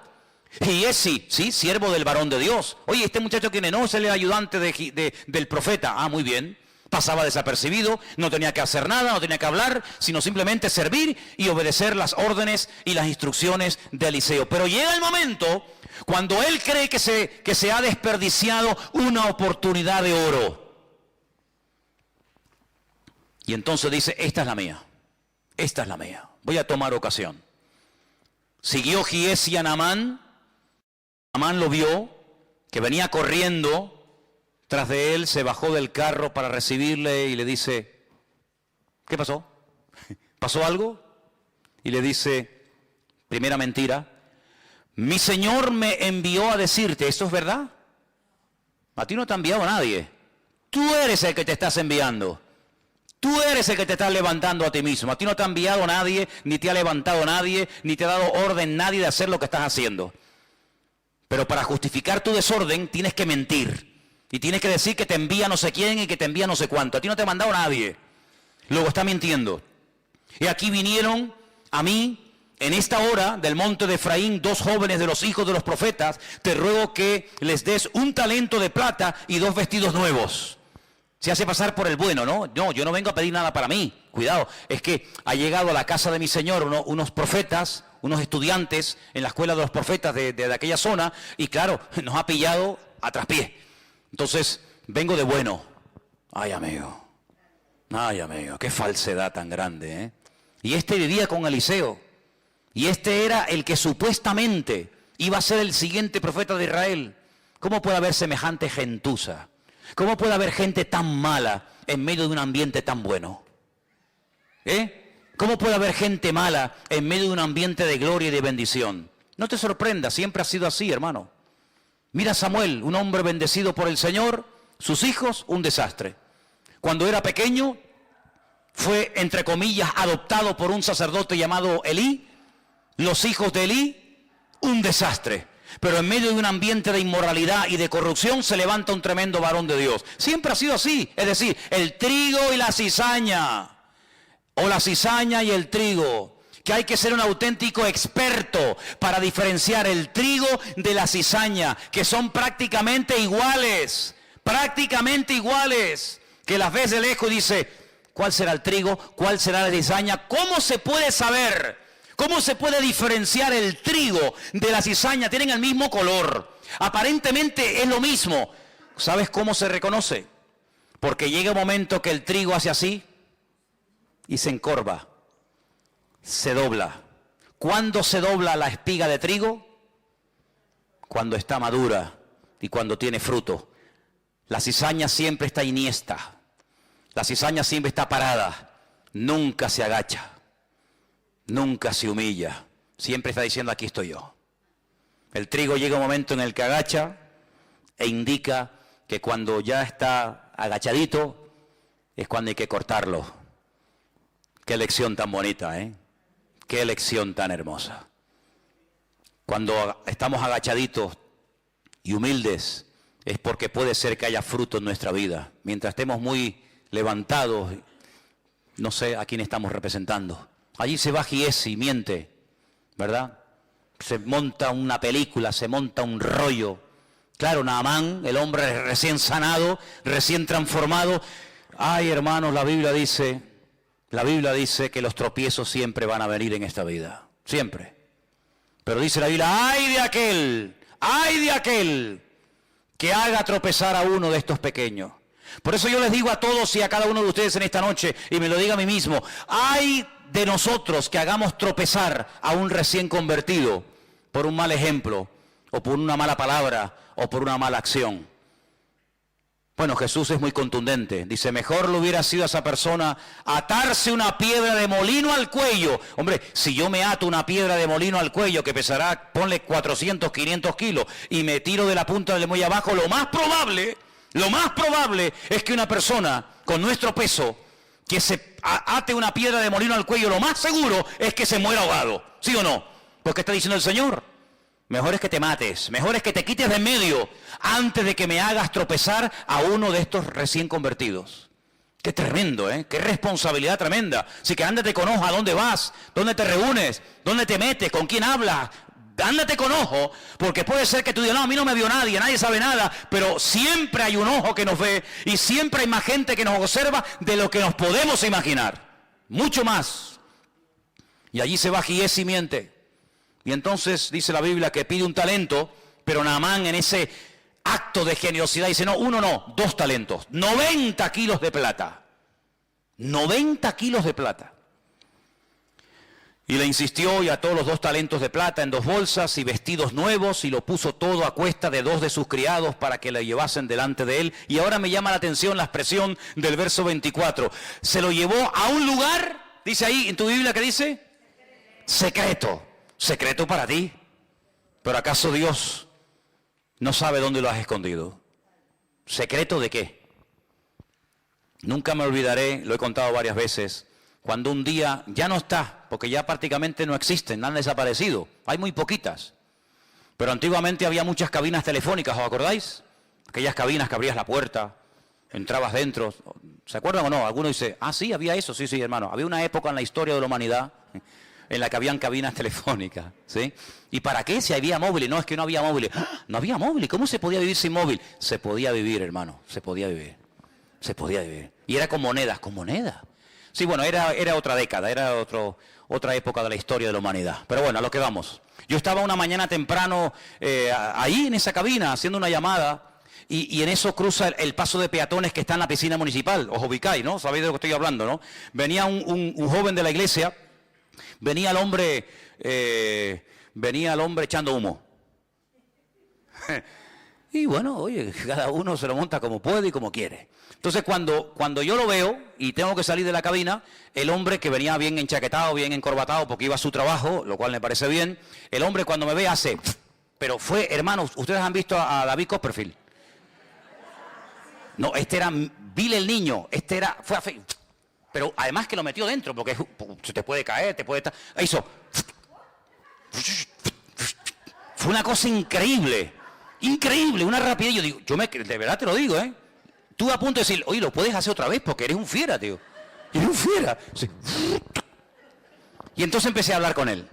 A: Giesi, sí, siervo del varón de Dios. Oye, este muchacho ¿quién es? No, es el ayudante del profeta. Ah, muy bien. Pasaba desapercibido, no tenía que hacer nada, no tenía que hablar, sino simplemente servir y obedecer las órdenes y las instrucciones de Eliseo. Pero llega el momento cuando él cree que se ha desperdiciado una oportunidad de oro. Y entonces dice, esta es la mía, voy a tomar ocasión. Siguió Giesi a Naamán. Naamán lo vio, que venía corriendo tras de él, se bajó del carro para recibirle y le dice, ¿qué pasó? ¿Pasó algo? Y le dice, primera mentira, mi Señor me envió a decirte, ¿esto es verdad? A ti no te ha enviado nadie. Tú eres el que te estás enviando. Tú eres el que te estás levantando a ti mismo. A ti no te ha enviado nadie, ni te ha levantado nadie, ni te ha dado orden nadie de hacer lo que estás haciendo. Pero para justificar tu desorden tienes que mentir. Y tienes que decir que te envía no sé quién y que te envía no sé cuánto. A ti no te ha mandado nadie. Luego está mintiendo. Y aquí vinieron a mí, en esta hora del monte de Efraín, 2 jóvenes de los hijos de los profetas. Te ruego que les des 1 talento de plata y 2 vestidos nuevos. Se hace pasar por el bueno, ¿no? No, yo no vengo a pedir nada para mí. Cuidado, es que ha llegado a la casa de mi Señor unos profetas, unos estudiantes en la escuela de los profetas de aquella zona. Y claro, nos ha pillado a traspié. Entonces, vengo de bueno. Ay, amigo, qué falsedad tan grande, ¿eh? Y este vivía con Eliseo. Y este era el que supuestamente iba a ser el siguiente profeta de Israel. ¿Cómo puede haber semejante gentuza? ¿Cómo puede haber gente tan mala en medio de un ambiente tan bueno? ¿Cómo puede haber gente mala en medio de un ambiente de gloria y de bendición? No te sorprendas, siempre ha sido así, hermano. Mira a Samuel, un hombre bendecido por el Señor, sus hijos, un desastre. Cuando era pequeño, fue, entre comillas, adoptado por un sacerdote llamado Elí. Los hijos de Elí, un desastre. Pero en medio de un ambiente de inmoralidad y de corrupción se levanta un tremendo varón de Dios. Siempre ha sido así. Es decir, el trigo y la cizaña. O la cizaña y el trigo. Que hay que ser un auténtico experto para diferenciar el trigo de la cizaña, que son prácticamente iguales, que las ves de lejos y dice, ¿cuál será el trigo? ¿Cuál será la cizaña? ¿Cómo se puede saber? ¿Cómo se puede diferenciar el trigo de la cizaña? Tienen el mismo color, aparentemente es lo mismo. ¿Sabes cómo se reconoce? Porque llega un momento que el trigo hace así y se encorva. Se dobla. ¿Cuándo se dobla la espiga de trigo? Cuando está madura y cuando tiene fruto. La cizaña siempre está iniesta. La cizaña siempre está parada. Nunca se agacha. Nunca se humilla. Siempre está diciendo, aquí estoy yo. El trigo llega un momento en el que agacha e indica que cuando ya está agachadito es cuando hay que cortarlo. Qué lección tan bonita, ¿eh? Qué lección tan hermosa. Cuando estamos agachaditos y humildes, es porque puede ser que haya fruto en nuestra vida. Mientras estemos muy levantados, no sé a quién estamos representando. Allí se va Giesi y miente, ¿verdad? Se monta una película, se monta un rollo. Claro, Naamán, el hombre recién sanado, recién transformado. Ay, hermanos, la Biblia dice que los tropiezos siempre van a venir en esta vida, siempre. Pero dice la Biblia, ay de aquel que haga tropezar a uno de estos pequeños. Por eso yo les digo a todos y a cada uno de ustedes en esta noche, y me lo digo a mí mismo, ay de nosotros que hagamos tropezar a un recién convertido por un mal ejemplo, o por una mala palabra, o por una mala acción. Bueno, Jesús es muy contundente. Dice, mejor le hubiera sido a esa persona atarse una piedra de molino al cuello. Hombre, si yo me ato una piedra de molino al cuello que pesará, ponle 400, 500 kilos, y me tiro de la punta del muelle abajo, lo más probable es que una persona con nuestro peso, que se ate una piedra de molino al cuello, lo más seguro es que se muera ahogado. ¿Sí o no? Porque está diciendo el Señor. Mejor es que te mates, mejor es que te quites de en medio antes de que me hagas tropezar a uno de estos recién convertidos. Qué tremendo, ¿eh? Qué responsabilidad tremenda. Así que ándate con ojo, ¿a dónde vas? ¿Dónde te reúnes? ¿Dónde te metes? ¿Con quién hablas? Ándate con ojo, porque puede ser que tú digas, no, a mí no me vio nadie sabe nada, pero siempre hay un ojo que nos ve y siempre hay más gente que nos observa de lo que nos podemos imaginar. Mucho más. Y allí se va Giesi y miente. Y entonces dice la Biblia que pide un talento, pero Naamán en ese acto de generosidad dice, no, 1 no, 2 talentos, 90 kilos de plata. 90 kilos de plata. Y le insistió y ató los 2 talentos de plata en 2 bolsas y vestidos nuevos y lo puso todo a cuesta de 2 de sus criados para que le llevasen delante de él. Y ahora me llama la atención la expresión del verso 24. Se lo llevó a un lugar, dice ahí en tu Biblia, ¿qué dice? Secreto. Secreto para ti. Pero ¿acaso Dios no sabe dónde lo has escondido? ¿Secreto de qué? Nunca me olvidaré, lo he contado varias veces, cuando un día ya no está, porque ya prácticamente no existen, han desaparecido, hay muy poquitas. Pero antiguamente había muchas cabinas telefónicas, ¿os acordáis? Aquellas cabinas que abrías la puerta, entrabas dentro. ¿Se acuerdan o no? Alguno dice, ah, sí, había eso. Sí, hermano. Había una época en la historia de la humanidad en la que habían cabinas telefónicas, ¿sí? ¿Y para qué? Si había móviles. No, es que no había móviles. ¡Ah! No había móviles. ¿Cómo se podía vivir sin móvil? Se podía vivir, hermano. Se podía vivir. Se podía vivir. Y era con monedas. ¿Con monedas? Sí, bueno, era otra década. Era otra época de la historia de la humanidad. Pero bueno, a lo que vamos. Yo estaba una mañana temprano ahí en esa cabina haciendo una llamada y en eso cruza el paso de peatones que está en la piscina municipal. Os ubicáis, ¿no? Sabéis de lo que estoy hablando, ¿no? Venía un joven de la iglesia, venía el hombre echando humo. Y bueno, oye, cada uno se lo monta como puede y como quiere. Entonces cuando yo lo veo y tengo que salir de la cabina, el hombre que venía bien enchaquetado, bien encorbatado porque iba a su trabajo, lo cual me parece bien, el hombre cuando me ve hace, pero fue, hermanos, ustedes han visto a David Copperfield. No, este era Bill el niño, fue a fe, pero además que lo metió dentro porque se te puede caer, te puede estar, hizo, fue una cosa increíble, una rapidez. Yo digo, de verdad te lo digo, Tú a punto de decir, oye, lo puedes hacer otra vez porque eres un fiera, tío. Eres un fiera. Sí. Y entonces empecé a hablar con él.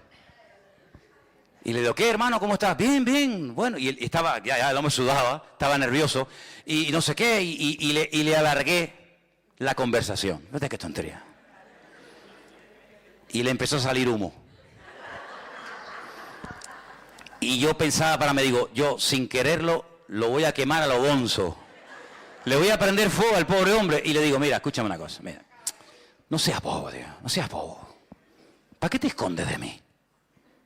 A: Y le digo, ¿qué, hermano? ¿Cómo estás? Bien, bien. Bueno, y él estaba, ya el hombre sudaba, estaba nervioso. Y no sé qué, y le alargué la conversación. Fíjate qué tontería. Y le empezó a salir humo. Y yo pensaba para mí, digo, yo sin quererlo lo voy a quemar a lo bonzo. Le voy a prender fuego al pobre hombre y le digo, mira, escúchame una cosa, mira, no seas bobo, tío, no seas bobo. ¿Para qué te escondes de mí?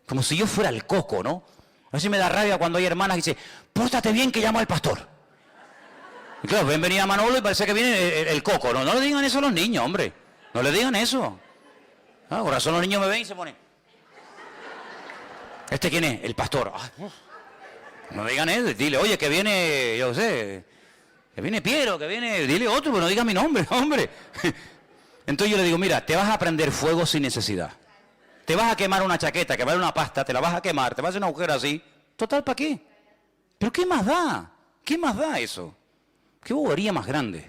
A: Como si yo fuera el coco, ¿no? A veces me da rabia cuando hay hermanas que dicen, pórtate bien que llamo al pastor. Y claro, ven venir a Manolo y parece que viene el coco, ¿no? No le digan eso a los niños, hombre, no le digan eso. Ah, por razón los niños me ven y se ponen. ¿Este quién es? El pastor. Ay, no le digan eso, dile, oye, que viene, yo sé... Que viene Piero, que viene, dile otro, pero no diga mi nombre, hombre. Entonces yo le digo, mira, te vas a prender fuego sin necesidad. Te vas a quemar una chaqueta, que vale una pasta, te la vas a quemar, te vas a hacer una agujera así. Total, ¿para qué? ¿Pero qué más da? ¿Qué más da eso? ¿Qué bobería más grande?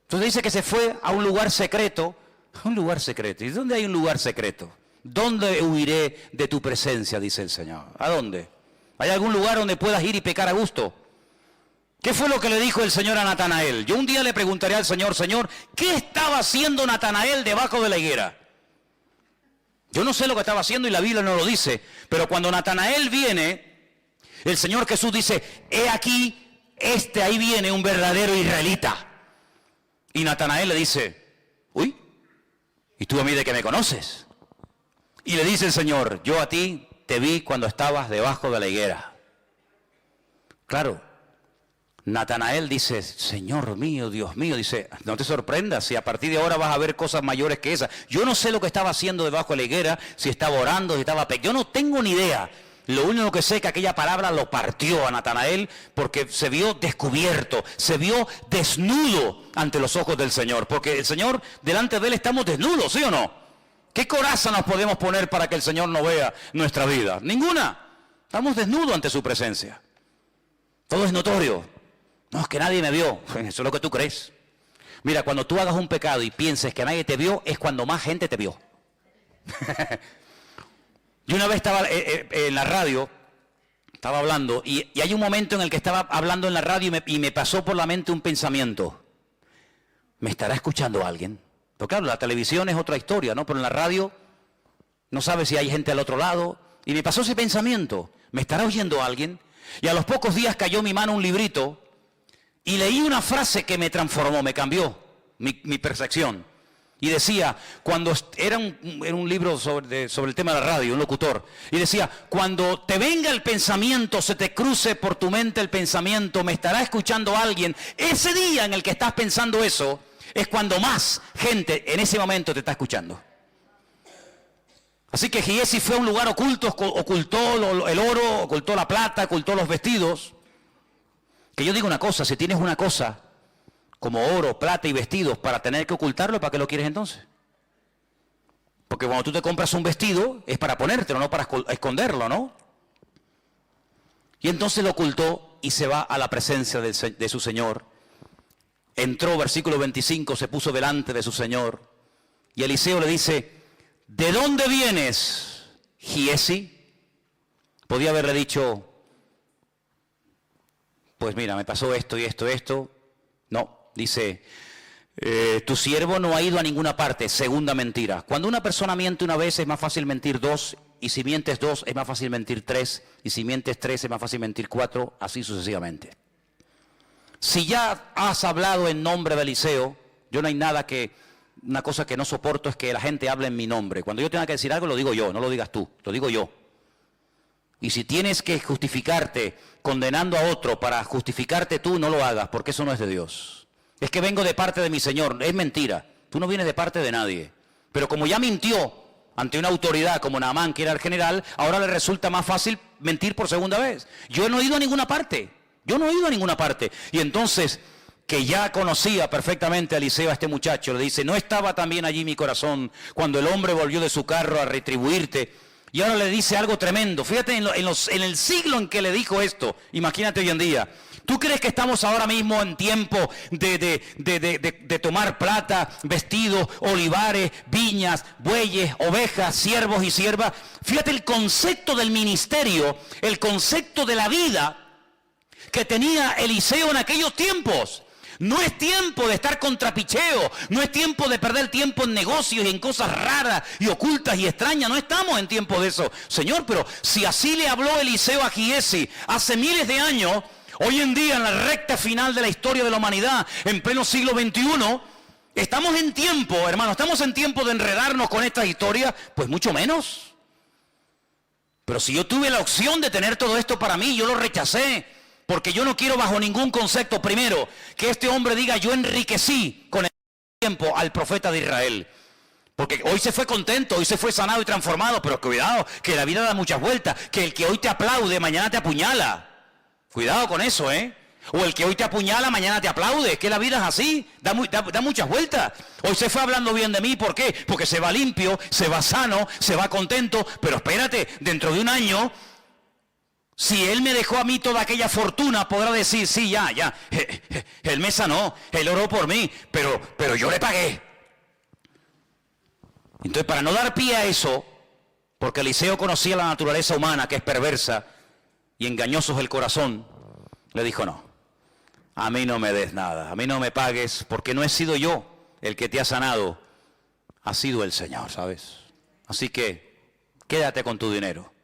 A: Entonces dice que se fue a un lugar secreto. A un lugar secreto. ¿Y dónde hay un lugar secreto? ¿Dónde huiré de tu presencia? Dice el Señor. ¿A dónde? ¿Hay algún lugar donde puedas ir y pecar a gusto? ¿Qué fue lo que le dijo el Señor a Natanael? Yo un día le preguntaré al Señor, Señor, ¿qué estaba haciendo Natanael debajo de la higuera? Yo no sé lo que estaba haciendo y la Biblia no lo dice, pero cuando Natanael viene, el Señor Jesús dice, he aquí, ahí viene un verdadero israelita. Y Natanael le dice, uy, ¿y tú a mí de qué me conoces? Y le dice el Señor, yo a ti te vi cuando estabas debajo de la higuera. Claro. Natanael dice, Señor mío, Dios mío, dice, no te sorprendas si a partir de ahora vas a ver cosas mayores que esas. Yo no sé lo que estaba haciendo debajo de la higuera, si estaba orando, si estaba... Yo no tengo ni idea. Lo único que sé es que aquella palabra lo partió a Natanael porque se vio descubierto, se vio desnudo ante los ojos del Señor. Porque el Señor, delante de Él estamos desnudos, ¿sí o no? ¿Qué coraza nos podemos poner para que el Señor no vea nuestra vida? Ninguna. Estamos desnudos ante su presencia. Todo es notorio. No, es que nadie me vio. Eso es lo que tú crees. Mira, cuando tú hagas un pecado y pienses que nadie te vio, es cuando más gente te vio. Yo una vez estaba en la radio, estaba hablando, y hay un momento en el que estaba hablando en la radio y me pasó por la mente un pensamiento. ¿Me estará escuchando alguien? Porque claro, la televisión es otra historia, ¿no? Pero en la radio no sabes si hay gente al otro lado. Y me pasó ese pensamiento. ¿Me estará oyendo alguien? Y a los pocos días cayó en mi mano un librito y leí una frase que me transformó, me cambió mi percepción. Y decía, era un libro sobre el tema de la radio, un locutor. Y decía, cuando te venga el pensamiento, se te cruce por tu mente el pensamiento, me estará escuchando alguien. Ese día en el que estás pensando eso, es cuando más gente en ese momento te está escuchando. Así que Giesi fue a un lugar oculto, ocultó el oro, ocultó la plata, ocultó los vestidos. Que yo digo una cosa, si tienes una cosa como oro, plata y vestidos para tener que ocultarlo, ¿para qué lo quieres entonces? Porque cuando tú te compras un vestido es para ponértelo, no para esconderlo, ¿no? Y entonces lo ocultó y se va a la presencia de su Señor. Entró, versículo 25, se puso delante de su Señor. Y Eliseo le dice, ¿de dónde vienes, Giesi? Podía haberle dicho, pues mira, me pasó esto y esto, esto. No, dice, tu siervo no ha ido a ninguna parte. Segunda mentira. Cuando una persona miente una vez es más fácil mentir dos, y si mientes dos es más fácil mentir tres, y si mientes tres es más fácil mentir cuatro, así sucesivamente. Si ya has hablado en nombre de Eliseo, yo no hay nada que, una cosa que no soporto es que la gente hable en mi nombre. Cuando yo tenga que decir algo lo digo yo, no lo digas tú, lo digo yo. Y si tienes que justificarte condenando a otro para justificarte tú, no lo hagas, porque eso no es de Dios. Es que vengo de parte de mi Señor, es mentira. Tú no vienes de parte de nadie. Pero como ya mintió ante una autoridad como Naamán, que era el general, ahora le resulta más fácil mentir por segunda vez. Yo no he ido a ninguna parte. Yo no he ido a ninguna parte. Y entonces, que ya conocía perfectamente a Eliseo, a este muchacho, le dice, ¿no estaba también allí mi corazón cuando el hombre volvió de su carro a retribuirte? Y ahora le dice algo tremendo. Fíjate en el siglo en que le dijo esto. Imagínate hoy en día. ¿Tú crees que estamos ahora mismo en tiempo de tomar plata, vestidos, olivares, viñas, bueyes, ovejas, siervos y siervas? Fíjate el concepto del ministerio, el concepto de la vida que tenía Eliseo en aquellos tiempos. No es tiempo de estar contrapicheo, no es tiempo de perder tiempo en negocios y en cosas raras y ocultas y extrañas, no estamos en tiempo de eso. Señor, pero si así le habló Eliseo a Giesi hace miles de años, hoy en día en la recta final de la historia de la humanidad, en pleno siglo XXI, estamos en tiempo, hermano, estamos en tiempo de enredarnos con estas historias, pues mucho menos. Pero si yo tuve la opción de tener todo esto para mí, yo lo rechacé. Porque yo no quiero bajo ningún concepto, primero, que este hombre diga, yo enriquecí con el tiempo al profeta de Israel. Porque hoy se fue contento, hoy se fue sanado y transformado, pero cuidado, que la vida da muchas vueltas, que el que hoy te aplaude, mañana te apuñala. Cuidado con eso, ¿eh? O el que hoy te apuñala, mañana te aplaude, es que la vida es así, da muchas vueltas. Hoy se fue hablando bien de mí, ¿por qué? Porque se va limpio, se va sano, se va contento, pero espérate, dentro de un año... Si él me dejó a mí toda aquella fortuna, podrá decir, sí, ya, él me sanó, él oró por mí, pero yo le pagué. Entonces, para no dar pie a eso, porque Eliseo conocía la naturaleza humana, que es perversa, y engañoso es el corazón, le dijo, no, a mí no me des nada, a mí no me pagues, porque no he sido yo el que te ha sanado, ha sido el Señor, ¿sabes? Así que, quédate con tu dinero.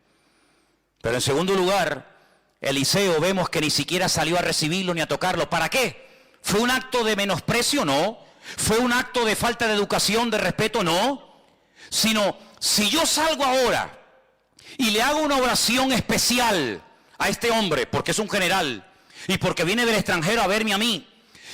A: Pero en segundo lugar, Eliseo vemos que ni siquiera salió a recibirlo ni a tocarlo. ¿Para qué? ¿Fue un acto de menosprecio? No. ¿Fue un acto de falta de educación, de respeto? No. Sino, si yo salgo ahora y le hago una oración especial a este hombre, porque es un general, y porque viene del extranjero a verme a mí,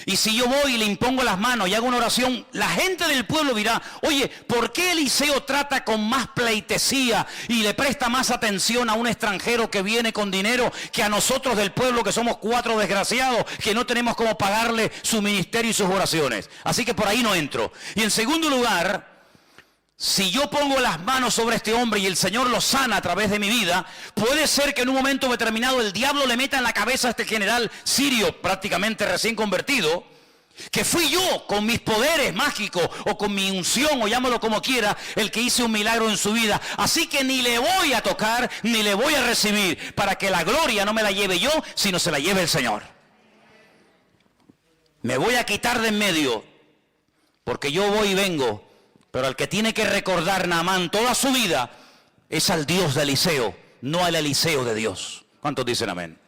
A: y si yo voy y le impongo las manos y hago una oración, la gente del pueblo dirá, oye, ¿por qué Eliseo trata con más pleitesía y le presta más atención a un extranjero que viene con dinero que a nosotros del pueblo, que somos 4 desgraciados, que no tenemos cómo pagarle su ministerio y sus oraciones? Así que por ahí no entro. Y en segundo lugar, si yo pongo las manos sobre este hombre y el Señor lo sana a través de mi vida, puede ser que en un momento determinado el diablo le meta en la cabeza a este general sirio, prácticamente recién convertido, que fui yo con mis poderes mágicos o con mi unción, o llámalo como quiera, el que hice un milagro en su vida. Así que ni le voy a tocar, ni le voy a recibir, para que la gloria no me la lleve yo, sino se la lleve el Señor. Me voy a quitar de en medio, porque yo voy y vengo. Pero al que tiene que recordar Naamán toda su vida es al Dios de Eliseo, no al Eliseo de Dios. ¿Cuántos dicen amén?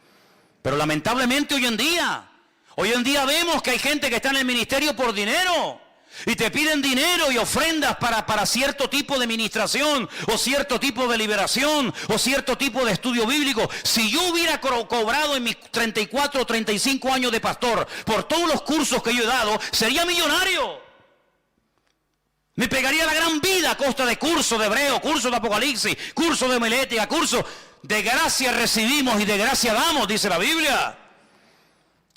A: Pero lamentablemente hoy en día vemos que hay gente que está en el ministerio por dinero. Y te piden dinero y ofrendas para cierto tipo de ministración, o cierto tipo de liberación, o cierto tipo de estudio bíblico. Si yo hubiera cobrado en mis 34 o 35 años de pastor por todos los cursos que yo he dado, sería millonario. Me pegaría la gran vida a costa de cursos de hebreo, cursos de apocalipsis, cursos de homilética, cursos de gracia recibimos y de gracia damos, dice la Biblia.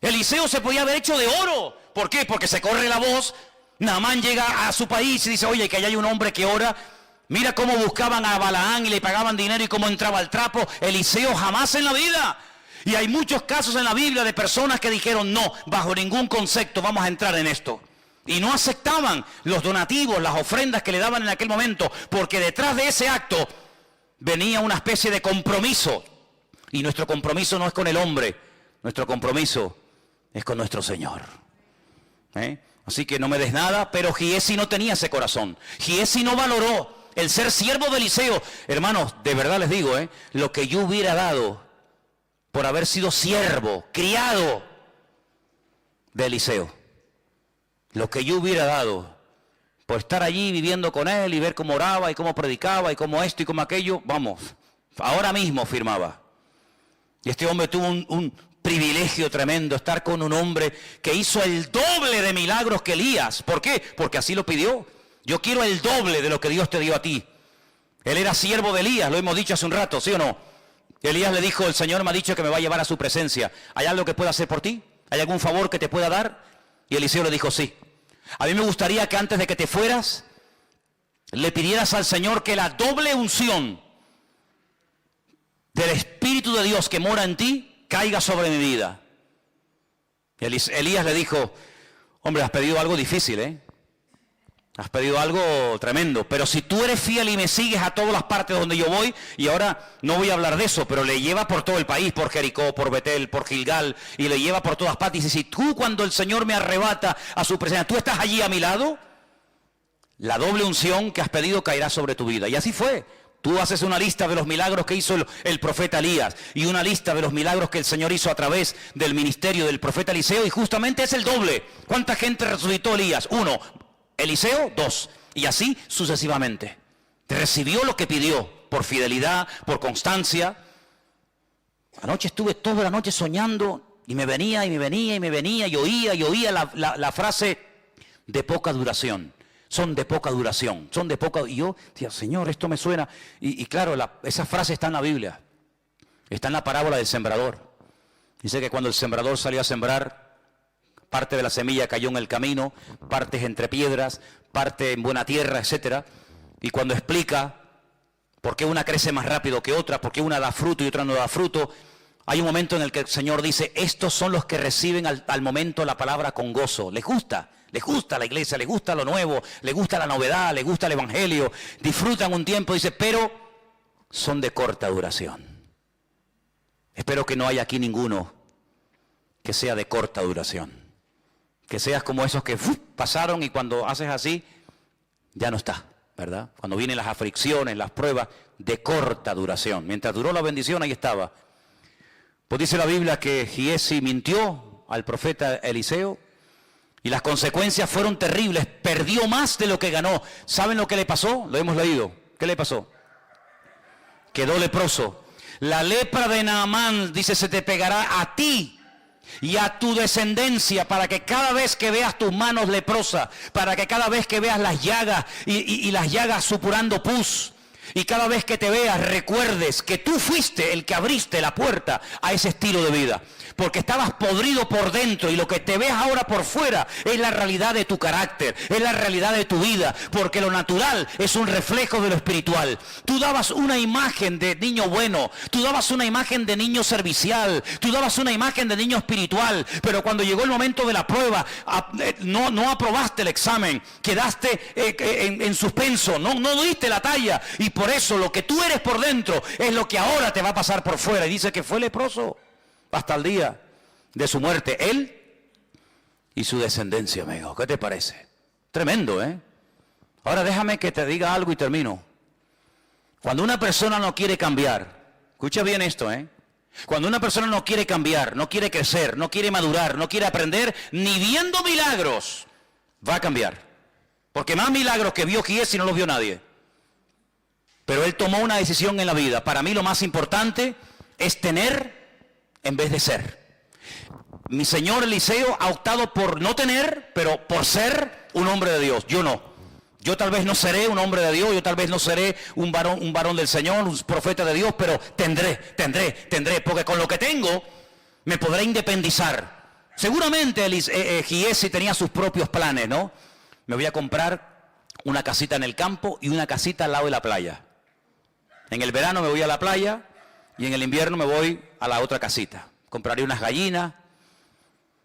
A: Eliseo se podía haber hecho de oro. ¿Por qué? Porque se corre la voz. Naamán llega a su país y dice, oye, que allá hay un hombre que ora. Mira cómo buscaban a Balaán y le pagaban dinero y cómo entraba al trapo. Eliseo jamás en la vida. Y hay muchos casos en la Biblia de personas que dijeron, no, bajo ningún concepto vamos a entrar en esto. Y no aceptaban los donativos, las ofrendas que le daban en aquel momento, porque detrás de ese acto venía una especie de compromiso. Y nuestro compromiso no es con el hombre, nuestro compromiso es con nuestro Señor. Así que no me des nada, pero Giesi no tenía ese corazón. Giesi no valoró el ser siervo de Eliseo. Hermanos, de verdad les digo, lo que yo hubiera dado por haber sido siervo, criado de Eliseo. Lo que yo hubiera dado por estar allí viviendo con él y ver cómo oraba y cómo predicaba y cómo esto y cómo aquello, vamos, ahora mismo firmaba. Y este hombre tuvo un privilegio tremendo, estar con un hombre que hizo el doble de milagros que Elías. ¿Por qué? Porque así lo pidió. Yo quiero el doble de lo que Dios te dio a ti. Él era siervo de Elías, lo hemos dicho hace un rato, ¿sí o no? Elías le dijo, el Señor me ha dicho que me va a llevar a su presencia. ¿Hay algo que pueda hacer por ti? ¿Hay algún favor que te pueda dar? Y Eliseo le dijo, sí. A mí me gustaría que antes de que te fueras, le pidieras al Señor que la doble unción del Espíritu de Dios que mora en ti, caiga sobre mi vida. Y Elías le dijo, hombre, has pedido algo difícil, Has pedido algo tremendo, pero si tú eres fiel y me sigues a todas las partes donde yo voy, y ahora no voy a hablar de eso, pero le lleva por todo el país, por Jericó, por Betel, por Gilgal, y le lleva por todas partes, y dice, si tú cuando el Señor me arrebata a su presencia, tú estás allí a mi lado, la doble unción que has pedido caerá sobre tu vida. Y así fue. Tú haces una lista de los milagros que hizo el profeta Elías, y una lista de los milagros que el Señor hizo a través del ministerio del profeta Eliseo, y justamente es el doble. ¿Cuánta gente resucitó Elías? 1. Eliseo, 2, y así sucesivamente. Recibió lo que pidió, por fidelidad, por constancia. Anoche estuve toda la noche soñando, y me venía, y oía la frase de poca duración. Son de poca duración, son de poca... Y yo decía, Señor, esto me suena. Y claro, esa frase está en la Biblia. Está en la parábola del sembrador. Dice que cuando el sembrador salió a sembrar, parte de la semilla cayó en el camino, partes entre piedras, parte en buena tierra, etc. Y cuando explica por qué una crece más rápido que otra, por qué una da fruto y otra no da fruto, hay un momento en el que el Señor dice, estos son los que reciben al momento la palabra con gozo. Les gusta la iglesia, les gusta lo nuevo, les gusta la novedad, les gusta el evangelio, disfrutan un tiempo, dice, pero son de corta duración. Espero que no haya aquí ninguno que sea de corta duración. Que seas como esos que pasaron y cuando haces así, ya no está, ¿verdad? Cuando vienen las aflicciones, las pruebas, de corta duración. Mientras duró la bendición, ahí estaba. Pues dice la Biblia que Giesi mintió al profeta Eliseo y las consecuencias fueron terribles. Perdió más de lo que ganó. ¿Saben lo que le pasó? Lo hemos leído. ¿Qué le pasó? Quedó leproso. La lepra de Naamán, dice, se te pegará a ti y a tu descendencia, para que cada vez que veas tus manos leprosas, para que cada vez que veas las llagas y las llagas supurando pus, y cada vez que te veas recuerdes que tú fuiste el que abriste la puerta a ese estilo de vida, porque estabas podrido por dentro y lo que te ves ahora por fuera es la realidad de tu carácter, es la realidad de tu vida, porque lo natural es un reflejo de lo espiritual. Tú dabas una imagen de niño bueno, tú dabas una imagen de niño servicial, tú dabas una imagen de niño espiritual, pero cuando llegó el momento de la prueba, no aprobaste el examen, quedaste en suspenso, no diste la talla, y por eso lo que tú eres por dentro es lo que ahora te va a pasar por fuera. Y dice que fue leproso hasta el día de su muerte, él y su descendencia, amigo. ¿Qué te parece? Tremendo, ¿eh? Ahora déjame que te diga algo y termino. Cuando una persona no quiere cambiar, escucha bien esto, ¿eh? Cuando una persona no quiere cambiar, no quiere crecer, no quiere madurar, no quiere aprender, ni viendo milagros, va a cambiar. Porque más milagros que vio Giesi no los vio nadie. Pero él tomó una decisión en la vida. Para mí lo más importante es tener en vez de ser. Mi señor Eliseo ha optado por no tener, pero por ser un hombre de Dios. Yo no. Yo tal vez no seré un hombre de Dios, yo tal vez no seré un varón del Señor, un profeta de Dios, pero tendré, porque con lo que tengo me podré independizar. Seguramente Giesi tenía sus propios planes, ¿no? Me voy a comprar una casita en el campo y una casita al lado de la playa. En el verano me voy a la playa y en el invierno me voy a la otra casita. Compraré unas gallinas,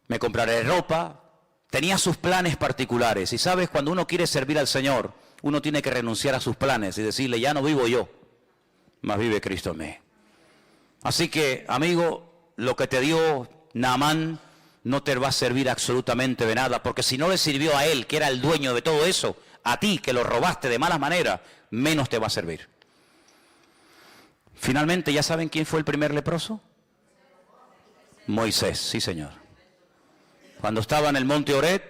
A: me compraré ropa. Tenía sus planes particulares. Y sabes, cuando uno quiere servir al Señor, uno tiene que renunciar a sus planes y decirle, ya no vivo yo, mas vive Cristo en mí. Así que, amigo, lo que te dio Naamán no te va a servir absolutamente de nada, porque si no le sirvió a él, que era el dueño de todo eso, a ti, que lo robaste de malas maneras, menos te va a servir. Finalmente, ¿ya saben quién fue el primer leproso? Moisés, sí señor. Cuando estaba en el monte Horeb,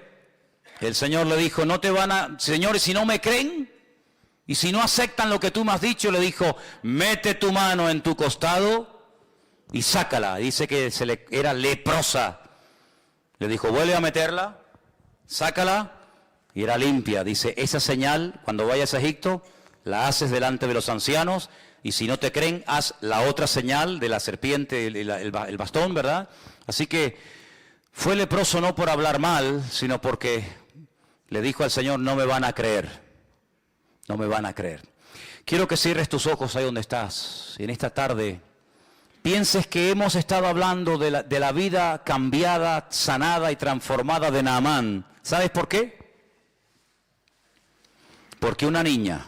A: el Señor le dijo, no te van a, señores, si no me creen, y si no aceptan lo que tú me has dicho, le dijo, mete tu mano en tu costado y sácala. Dice que era leprosa. Le dijo, vuelve a meterla, sácala, y era limpia. Dice, esa señal, cuando vayas a Egipto, la haces delante de los ancianos, y si no te creen, haz la otra señal de la serpiente, el bastón, ¿verdad? Así que fue leproso no por hablar mal, sino porque le dijo al Señor, no me van a creer, no me van a creer. Quiero que cierres tus ojos ahí donde estás, y en esta tarde pienses que hemos estado hablando de la vida cambiada, sanada y transformada de Naamán. ¿Sabes por qué? Porque una niña,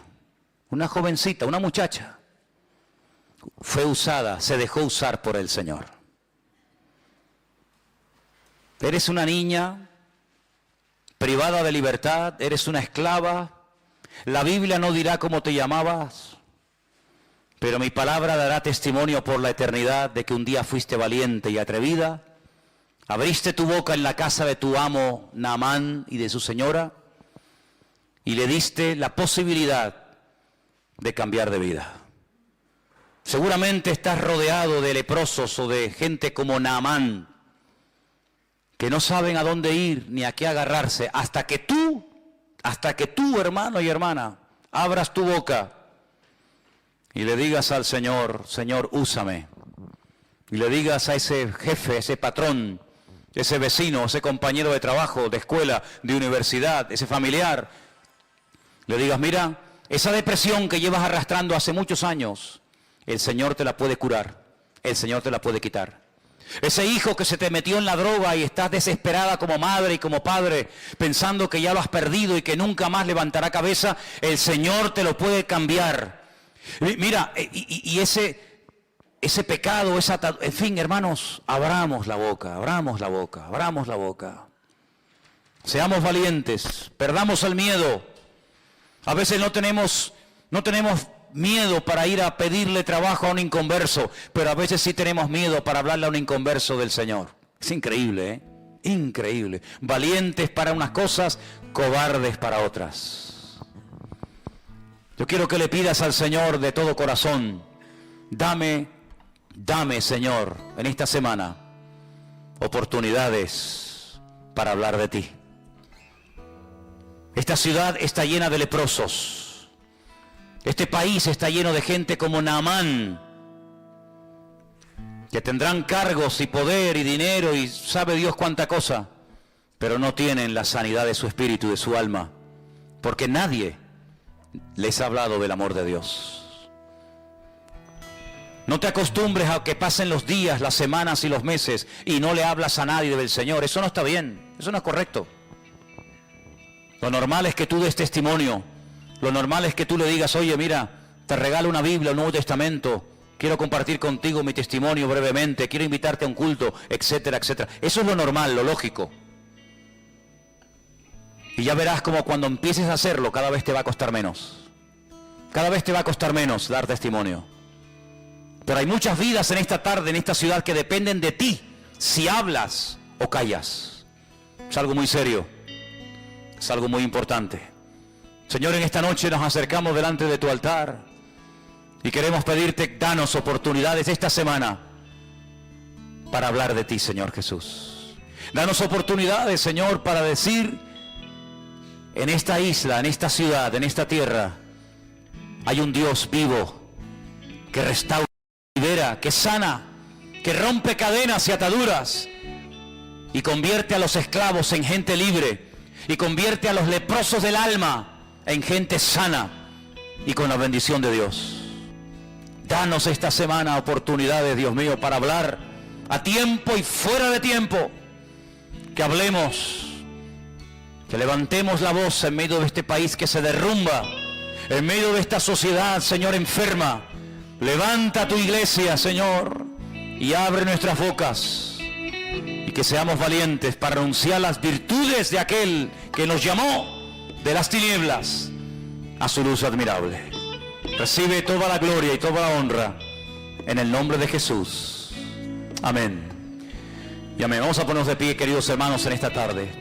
A: una jovencita, una muchacha, fue usada, se dejó usar por el Señor. Eres una niña privada de libertad, eres una esclava. La Biblia no dirá cómo te llamabas, pero mi palabra dará testimonio por la eternidad de que un día fuiste valiente y atrevida. Abriste tu boca en la casa de tu amo Naamán y de su señora y le diste la posibilidad de cambiar de vida. Seguramente estás rodeado de leprosos o de gente como Naamán que no saben a dónde ir ni a qué agarrarse hasta que tú, hermano y hermana, abras tu boca y le digas al Señor, Señor, úsame. Y le digas a ese jefe, ese patrón, ese vecino, ese compañero de trabajo, de escuela, de universidad, ese familiar, le digas, mira, esa depresión que llevas arrastrando hace muchos años, el Señor te la puede curar, el Señor te la puede quitar. Ese hijo que se te metió en la droga y estás desesperada como madre y como padre, pensando que ya lo has perdido y que nunca más levantará cabeza, el Señor te lo puede cambiar. Mira, y ese pecado, en fin, hermanos, abramos la boca, abramos la boca, abramos la boca. Seamos valientes, perdamos el miedo. A veces no tenemos miedo para ir a pedirle trabajo a un inconverso, pero a veces sí tenemos miedo para hablarle a un inconverso del Señor. Es increíble, ¿eh? Increíble. Valientes para unas cosas, cobardes para otras. Yo quiero que le pidas al Señor de todo corazón, dame, Señor, en esta semana, oportunidades para hablar de ti. Esta ciudad está llena de leprosos. Este país está lleno de gente como Naamán, que tendrán cargos y poder y dinero y sabe Dios cuánta cosa, pero no tienen la sanidad de su espíritu y de su alma, porque nadie les ha hablado del amor de Dios. No te acostumbres a que pasen los días, las semanas y los meses y no le hablas a nadie del Señor. Eso no está bien, eso no es correcto. Lo normal es que tú des testimonio. Lo normal es que tú le digas, oye, mira, te regalo una Biblia, un Nuevo Testamento, quiero compartir contigo mi testimonio brevemente, quiero invitarte a un culto, etcétera, etcétera. Eso es lo normal, lo lógico. Y ya verás como cuando empieces a hacerlo, cada vez te va a costar menos. Cada vez te va a costar menos dar testimonio. Pero hay muchas vidas en esta tarde, en esta ciudad, que dependen de ti, si hablas o callas. Es algo muy serio, es algo muy importante. Señor, en esta noche nos acercamos delante de tu altar y queremos pedirte, danos oportunidades esta semana para hablar de ti, Señor Jesús. Danos oportunidades, Señor, para decir en esta isla, en esta ciudad, en esta tierra, hay un Dios vivo que restaura, que libera, que sana, que rompe cadenas y ataduras, y convierte a los esclavos en gente libre, y convierte a los leprosos del alma en gente sana y con la bendición de Dios. Danos esta semana oportunidades, Dios mío, para hablar a tiempo y fuera de tiempo. Que hablemos, que levantemos la voz en medio de este país que se derrumba, en medio de esta sociedad, Señor, enferma. Levanta tu iglesia, Señor, y abre nuestras bocas, y que seamos valientes para anunciar las virtudes de aquel que nos llamó de las tinieblas a su luz admirable. Recibe toda la gloria y toda la honra en el nombre de Jesús. Amén. Y amén. Vamos a ponernos de pie, queridos hermanos, en esta tarde.